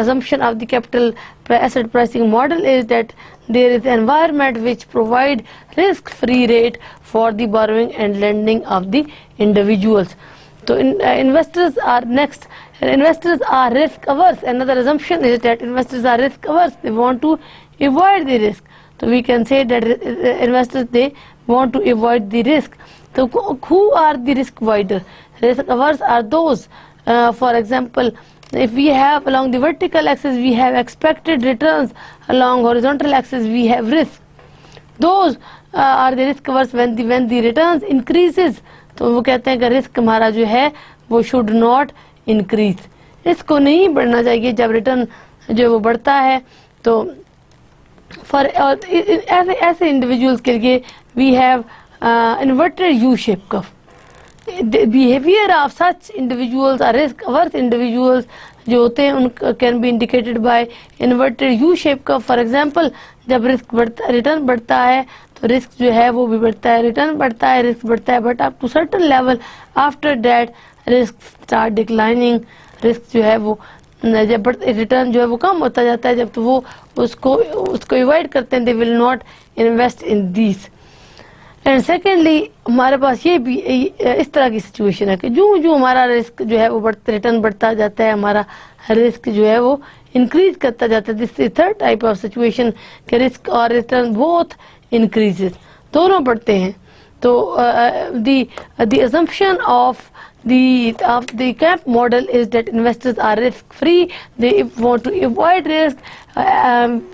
[SPEAKER 1] assumption of the capital asset pricing model is that there is an environment which provide risk free rate for the borrowing and lending of the individuals. So investors are next. Investors are risk averse. Another assumption is that investors are risk averse. They want to avoid the risk. So we can say that investors, they want to avoid the risk. So who are the risk avoiders? Risk averse are those, for example, if we have along the vertical axis we have expected returns, along horizontal axis we have risk. Those are the risk averse when the returns increases. तो वो कहते हैं कि risk हमारा जो है वो should not increase, इसको नहीं बढ़ना चाहिए. जब रिटर्न जो वो बढ़ता है तो फॉर ऐसे इंडिविजुअल्स के लिए we have inverted U shape curve. Behaviour of such individuals और रिस्क अवर्स इंडिविजुअल्स जो होते हैं उन can be indicated by inverted U shape curve. For example, जब रिस्क बढ़ता रिटर्न बढ़ता है तो रिस्क जो है वो भी बढ़ता है, रिटर्न बढ़ता है रिस्क बढ़ता है, but up to certain level after that risk start declining. Risk जो है वो जब रिटर्न जो है वो कम होता जाता है, जब तो वो उसको अवॉइड करते हैं, they will not invest in this. And secondly हमारे पास ये भी इस तरह की सिचुएशन है कि जो हमारा रिस्क जो है वो रिटर्न बढ़ता जाता है, हमारा रिस्क जो है वो इंक्रीज करता जाता है. This is third type of situation कि रिस्क और रिटर्न बोथ इंक्रीजेस, दोनों बढ़ते हैं. तो the assumption of the CAMP model is that investors are risk free. They want to avoid risk,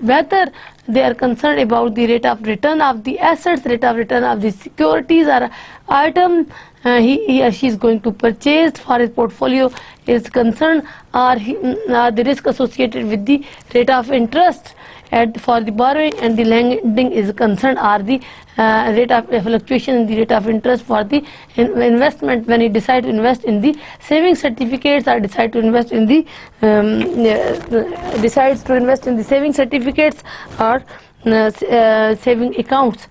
[SPEAKER 1] whether they are concerned about the rate of return of the assets, rate of return of the securities or item he or she is going to purchase for his portfolio is concerned, or the risk associated with the rate of interest for the borrowing and the lending is concerned, or the rate of fluctuation in the rate of interest for the investment when he decide to invest in the saving certificates or decide to invest in the decides to invest in the saving certificates or saving accounts.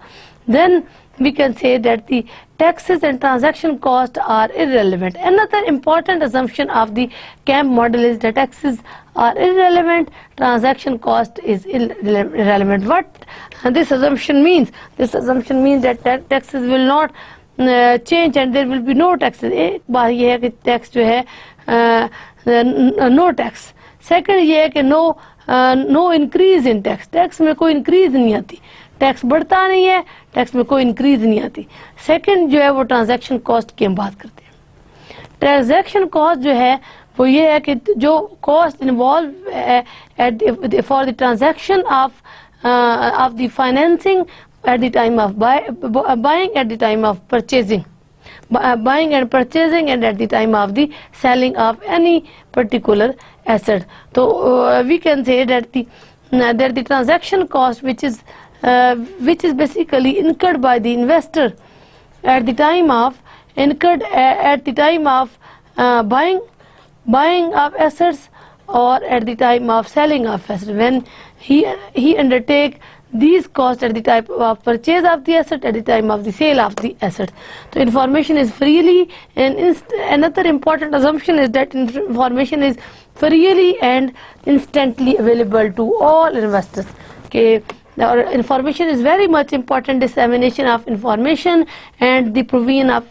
[SPEAKER 1] Then we can say that the taxes and transaction costs are irrelevant. Another important assumption of the CAMP model is that taxes are irrelevant, transaction cost is irrelevant. What this assumption means? This assumption means that taxes will not change and there will be no taxes. एक बात ये है कि tax जो है no tax. Second ये है कि no increase in tax. Tax में कोई increase नहीं आती, टैक्स बढ़ता नहीं है, टैक्स में कोई इंक्रीज नहीं आती. सेकंड जो है वो ट्रांजैक्शन कॉस्ट की हम बात करते हैं. ट्रांजैक्शन कॉस्ट जो है वो ये है कि जो cost involve for the transaction of of the financing at the time of buying, at the time of purchasing, buying and purchasing, and at the time of the selling of any particular asset. So we can say that the transaction cost, which is basically incurred by the investor at the time of buying of assets, or at the time of selling of assets, when he undertake these costs at the time of purchase of the asset, at the time of the sale of the asset. So information is freely, and another important assumption is that information is freely and instantly available to all investors. Okay, now information is very much important. Dissemination of information and the provision of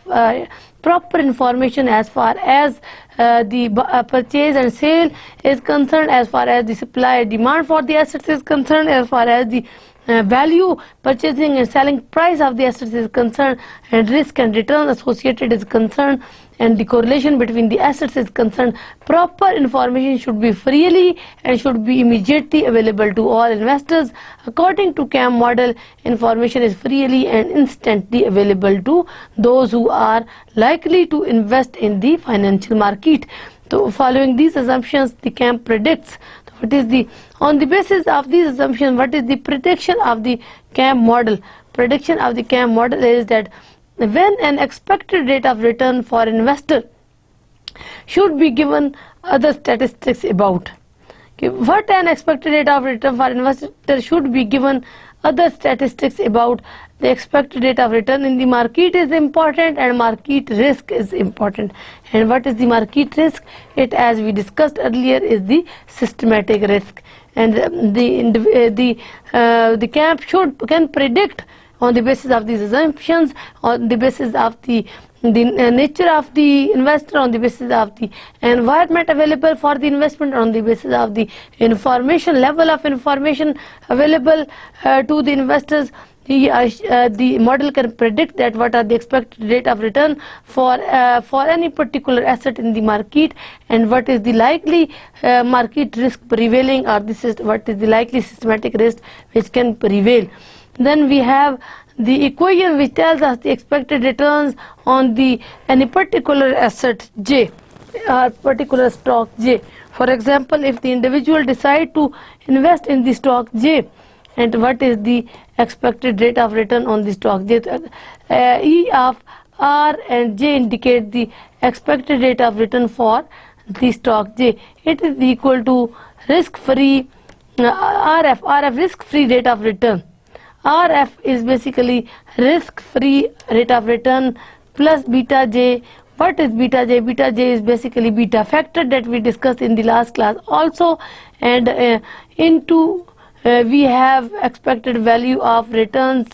[SPEAKER 1] proper information as far as the purchase and sale is concerned, as far as the supply and demand for the assets is concerned, as far as the value, purchasing and selling price of the assets is concerned, and risk and return associated is concerned, and the correlation between the assets is concerned. Proper information should be freely and should be immediately available to all investors. According to CAM model, information is freely and instantly available to those who are likely to invest in the financial market. So following these assumptions, the CAM predicts on the basis of these assumptions, what is the prediction of the CAM model? Prediction of the CAM model is that when an expected rate of return for investor should be given other statistics about. Okay, what an expected rate of return for investor should be given other statistics about. The expected rate of return in the market is important, and market risk is important. And what is the market risk? It, as we discussed earlier, is the systematic risk. And the CAM can predict on the basis of these assumptions, on the basis of the nature of the investor, on the basis of the environment available for the investment, on the basis of the information, level of information available to the investors. The model can predict that what are the expected rate of return for any particular asset in the market, and what is the likely market risk prevailing, or what is the likely systematic risk which can prevail. Then we have the equation which tells us the expected returns on any particular asset J, or particular stock J. For example, if the individual decide to invest in the stock J, and what is the expected rate of return on the stock J? E of R and J indicate the expected rate of return for the stock J. It is equal to risk-free RF risk-free rate of return. RF is basically risk-free rate of return plus beta J. What is beta J? Beta J is basically beta factor that we discussed in the last class also, and we have expected value of returns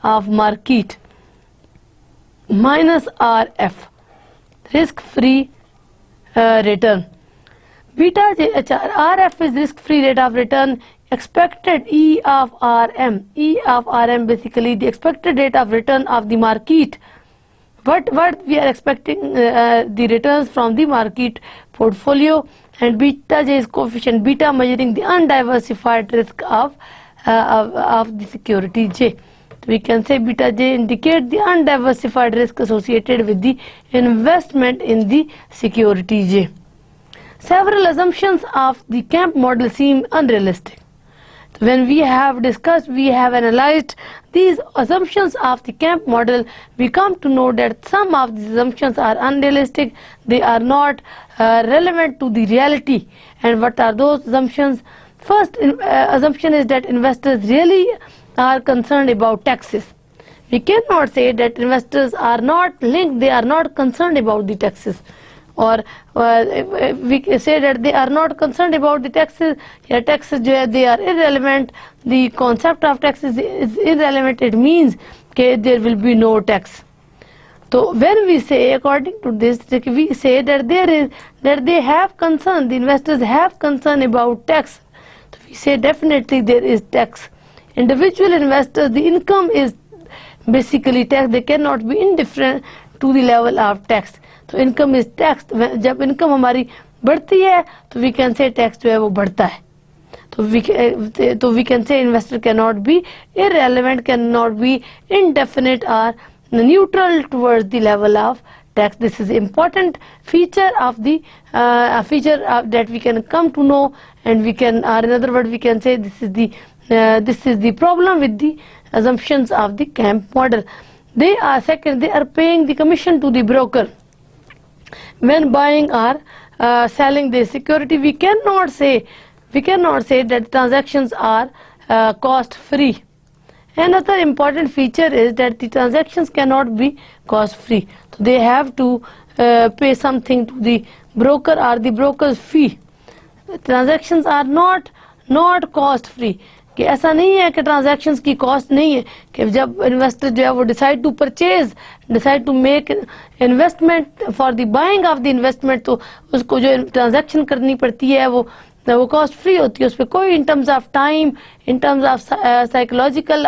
[SPEAKER 1] of market minus RF, risk-free return. Beta J, RF is risk-free rate of return. Expected E of RM. E of RM basically the expected rate of return of the market. What we are expecting the returns from the market portfolio, and beta J is coefficient beta measuring the undiversified risk of the security J. So we can say beta J indicate the undiversified risk associated with the investment in the security J. Several assumptions of the CAM model seem unrealistic. When we have discussed, we have analyzed these assumptions of the CAM model, we come to know that some of these assumptions are unrealistic. They are not relevant to the reality. And what are those assumptions? First assumption is that investors really are concerned about taxes. We cannot say that investors are not linked, they are not concerned about the taxes. Or we say that they are not concerned about the taxes. Yeah, taxes they are irrelevant. The concept of taxes is irrelevant. It means there will be no tax. So when we say, according to this, we say that they have concern. The investors have concern about tax. So we say definitely there is tax. Individual investors, the income is basically tax. They cannot be indifferent to the level of tax. तो income is tax. जब income हमारी बढ़ती है तो we can say tax जो है वो बढ़ता है. So we can say investor cannot be irrelevant, cannot be indefinite or neutral towards the level of tax. This is important feature of the that we can come to know, and we can, or in other words, we can say this is the problem with the assumptions of the CAMP model. They are paying the commission to the broker when buying or selling the security. We cannot say that transactions are cost free. Another important feature is that the transactions cannot be cost free. So they have to pay something to the broker or the broker's fee. Transactions are not cost free. कि ऐसा नहीं है कि transactions की cost नहीं है, कि जब इन्वेस्टर जो है वो decide to make investment for the buying of the investment, तो उसको जो ट्रांजैक्शन करनी पड़ती है वो कॉस्ट फ्री होती है. उस पर कोई in terms of time, in terms of psychological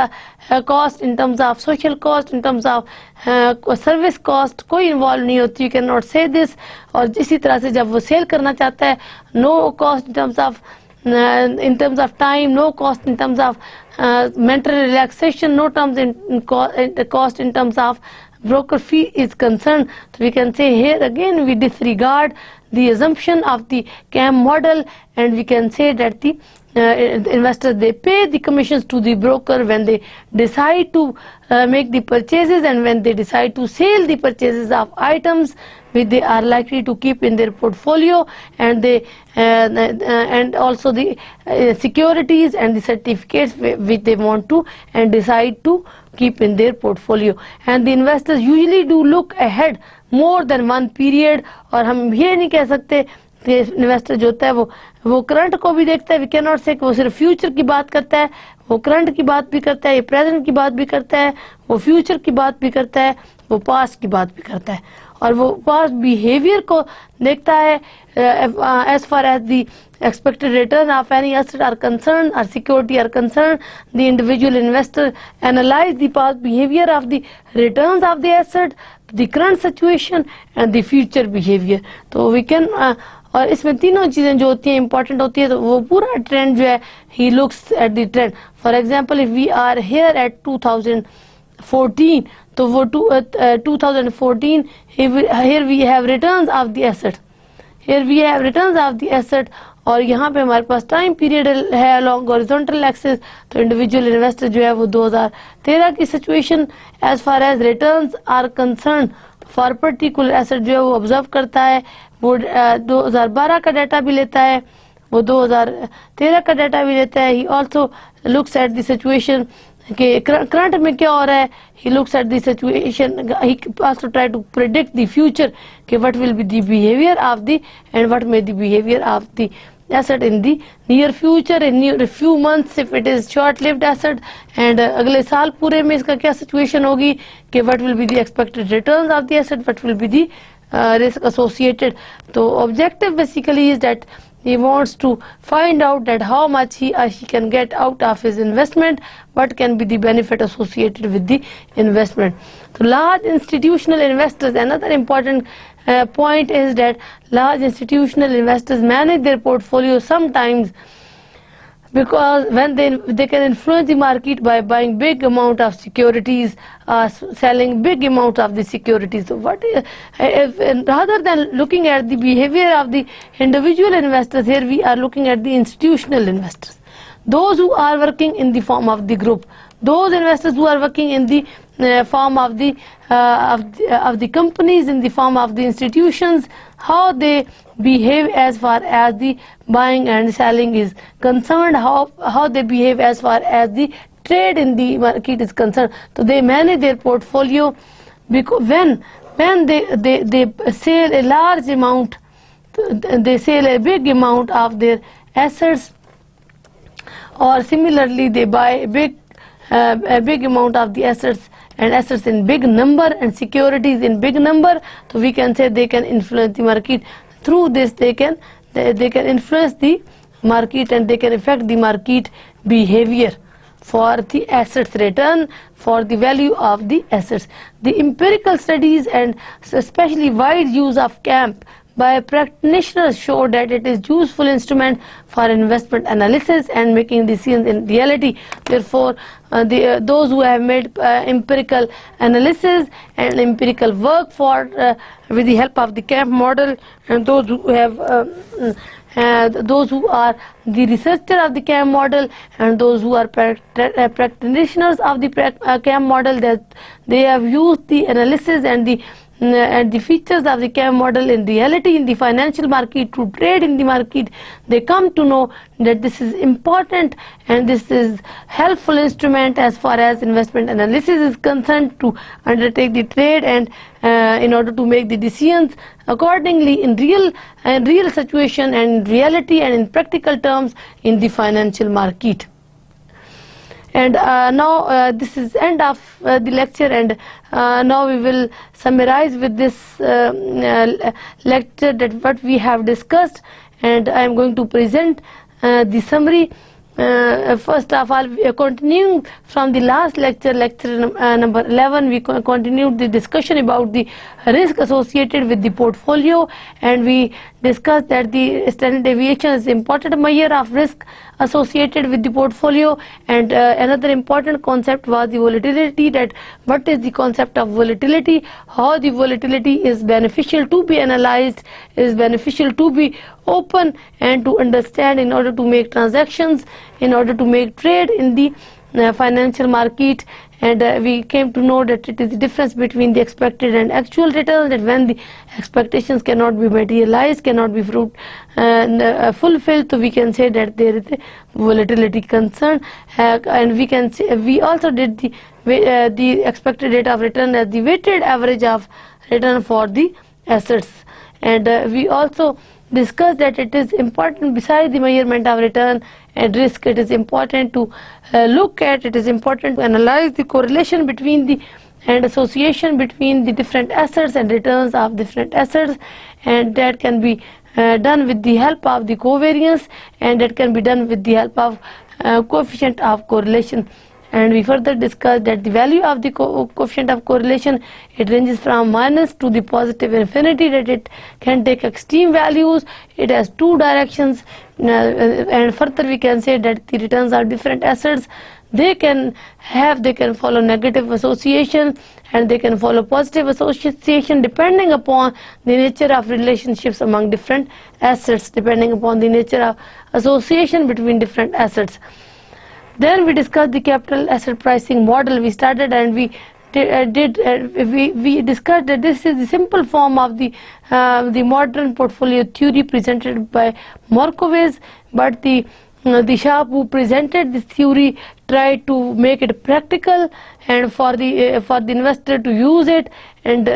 [SPEAKER 1] cost, in terms of social cost, in terms of service cost कोई इन्वॉल्व नहीं होती. यू कैन नॉट से दिस. और इसी तरह से जब वो सेल करना चाहता है, no cost in terms of time, no cost in terms of mental relaxation, no terms in cost in terms of broker fee is concerned. So we can say here again we disregard the assumption of the CAM model, and we can say that the investors, they pay the commissions to the broker when they decide to make the purchases, and when they decide to sell the purchases of items which they are likely to keep in their portfolio, and they and also the securities and the certificates which they want to and decide to keep in their portfolio. And the investors usually do look ahead more than one period. और हम ये नहीं कह सकते कि investor जो होता है वो करंट को भी देखता है. वी कैन नॉट से वो सिर्फ फ्यूचर की बात करता है, वो करंट की बात भी करता है, ये प्रेजेंट की बात भी करता है, वो फ्यूचर की बात भी करता है, वो पास्ट की बात भी करता है, और वो पास्ट बिहेवियर को देखता है. As far as the expected return of any asset are concerned or security are concerned, the individual investor analyze the past behavior of the returns of the asset, the current situation and the future behavior. तो we can और इसमें तीनों चीजें जो होती हैं important होती है. तो वो पूरा ट्रेंड जो है he looks at the trend. For example, if we are here at 2014, तो वो 2014 here we have returns of the asset, here we have returns of the asset, और यहाँ पे हमारे पास टाइम पीरियड है अलॉन्ग हॉरिजॉन्टल एक्सिस. तो individual investor जो है वो 2013 की situation as far as returns are concern for particular asset जो है वो ऑब्जर्व करता है. वो 2012 का डाटा भी लेता है, वो 2013 का डाटा भी लेता है. He also looks at the situation कि करंट में क्या हो रहा है. he looks at the situation, he also try to predict the future कि what will be the behavior of the and what may the behavior of the asset in the near future, in near few months if it is short lived asset, and अगले साल पूरे में इसका क्या situation होगी कि what will be the expected returns of the asset, what will be the risk associated. So objective basically is that he wants to find out that how much he or she can get out of his investment, what can be the benefit associated with the investment. So large institutional investors, another important point is that large institutional investors manage their portfolio sometimes because when they can influence the market by buying big amount of securities, selling big amount of the securities. So what rather than looking at the behavior of the individual investors, here we are looking at the institutional investors, those who are working in the form of the group, those investors who are working in the form of the companies, in the form of the institutions, how they behave as far as the buying and selling is concerned, how they behave as far as the trade in the market is concerned. So they manage their portfolio because when they sell a large amount, they sell a big amount of their assets, or similarly they buy a big amount of the assets and assets in big number and securities in big number. So we can say they can influence the market. Through this they can influence the market and they can affect the market behavior for the assets return, for the value of the assets. The empirical studies and especially wide use of CAMP by practitioners show that it is useful instrument for investment analysis and making decisions in reality. Therefore, those who have made empirical analysis and empirical work for with the help of the CAMP model, and those who have those who are the researcher of the CAMP model and those who are practitioners of the CAMP model, that they have used the analysis and the features of the CAMP model in reality in the financial market to trade in the market. They come to know that this is important and this is helpful instrument as far as investment analysis is concerned to undertake the trade and in order to make the decisions accordingly in real situation and reality and in practical terms in the financial market. And now this is end of the lecture, and now we will summarize with this lecture that what we have discussed, and I am going to present the summary. First of all, continuing from the last lecture, number 11, we continued the discussion about the risk associated with the portfolio, and we discussed that the standard deviation is important measure of risk associated with the portfolio, and another important concept was the volatility, that what is the concept of volatility, how the volatility is beneficial to be analyzed, is beneficial to be open and to understand in order to make transactions, in order to make trade in the financial market. And we came to know that it is the difference between the expected and actual returns, that when the expectations cannot be materialized, cannot be fulfilled, so we can say that there is a volatility concern. And we can say, we also did the expected rate of return as the weighted average of return for the assets. And we also discussed that it is important, besides the measurement of return and risk, it is important to it is important to analyze the correlation between the and association between the different assets and returns of different assets, and that can be done with the help of the covariance, and that can be done with the help of coefficient of correlation. And we further discussed that the value of the coefficient of correlation, it ranges from minus to the positive infinity, that it can take extreme values, it has two directions, and further we can say that the returns of different assets, they can follow negative association and they can follow positive association depending upon the nature of relationships among different assets, depending upon the nature of association between different assets. Then we discussed the capital asset pricing model. We started and we discussed that this is the simple form of the modern portfolio theory presented by Markowitz, but the Sharpe who presented this theory tried to make it practical and for the investor to use it. And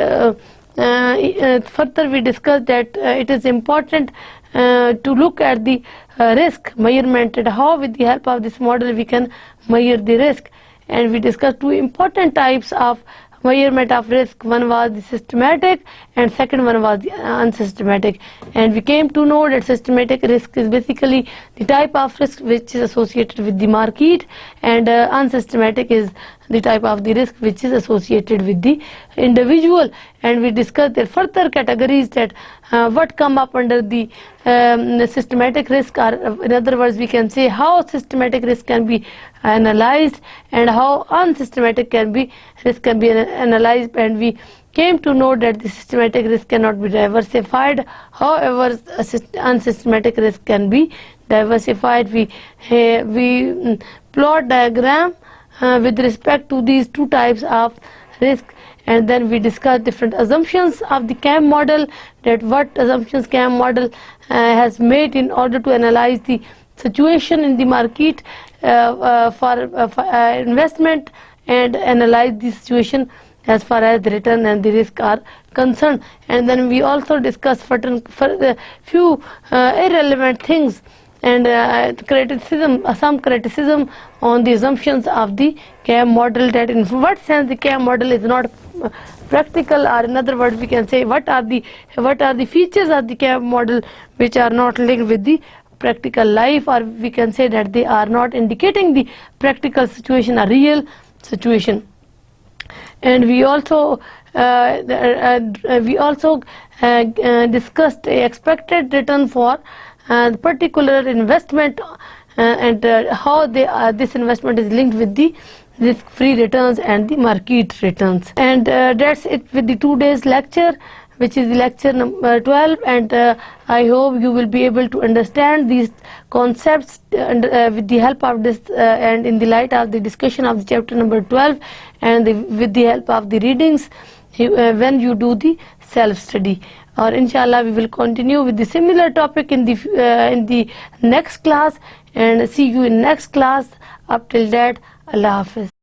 [SPEAKER 1] further we discussed that it is important to look at the risk measurement and how with the help of this model we can measure the risk. And we discussed two important types of measurement of risk. One was the systematic and second one was the unsystematic. And we came to know that systematic risk is basically the type of risk which is associated with the market, and unsystematic is the type of the risk which is associated with the individual. And we discussed the further categories that what come up under the systematic risk, or in other words we can say how systematic risk can be analyzed and how unsystematic risk can be analyzed. And we came to know that the systematic risk cannot be diversified, however unsystematic risk can be diversified. We plot diagram with respect to these two types of risk. And then we discussed different assumptions of the CAMP model, that what assumptions CAMP model has made in order to analyze the situation in the market for investment and analyze the situation as far as the return and the risk are concerned. And then we also discussed few irrelevant things and some criticism on the assumptions of the CAMP model, that in what sense the CAMP model is not practical, or in other words we can say what are the features of the CAMP model which are not linked with the practical life, or we can say that they are not indicating the practical situation, a real situation. And we also discussed a expected return for particular investment, and how this investment is linked with the risk-free returns and the market returns. And that's it with the 2 days lecture, which is the lecture number 12, and I hope you will be able to understand these concepts with the help of this and in the light of the discussion of the chapter number 12, and with the help of the readings when you do the self-study. Or inshallah we will continue with the similar topic in the next class, and see you in next class. Up till that, Allah Hafiz.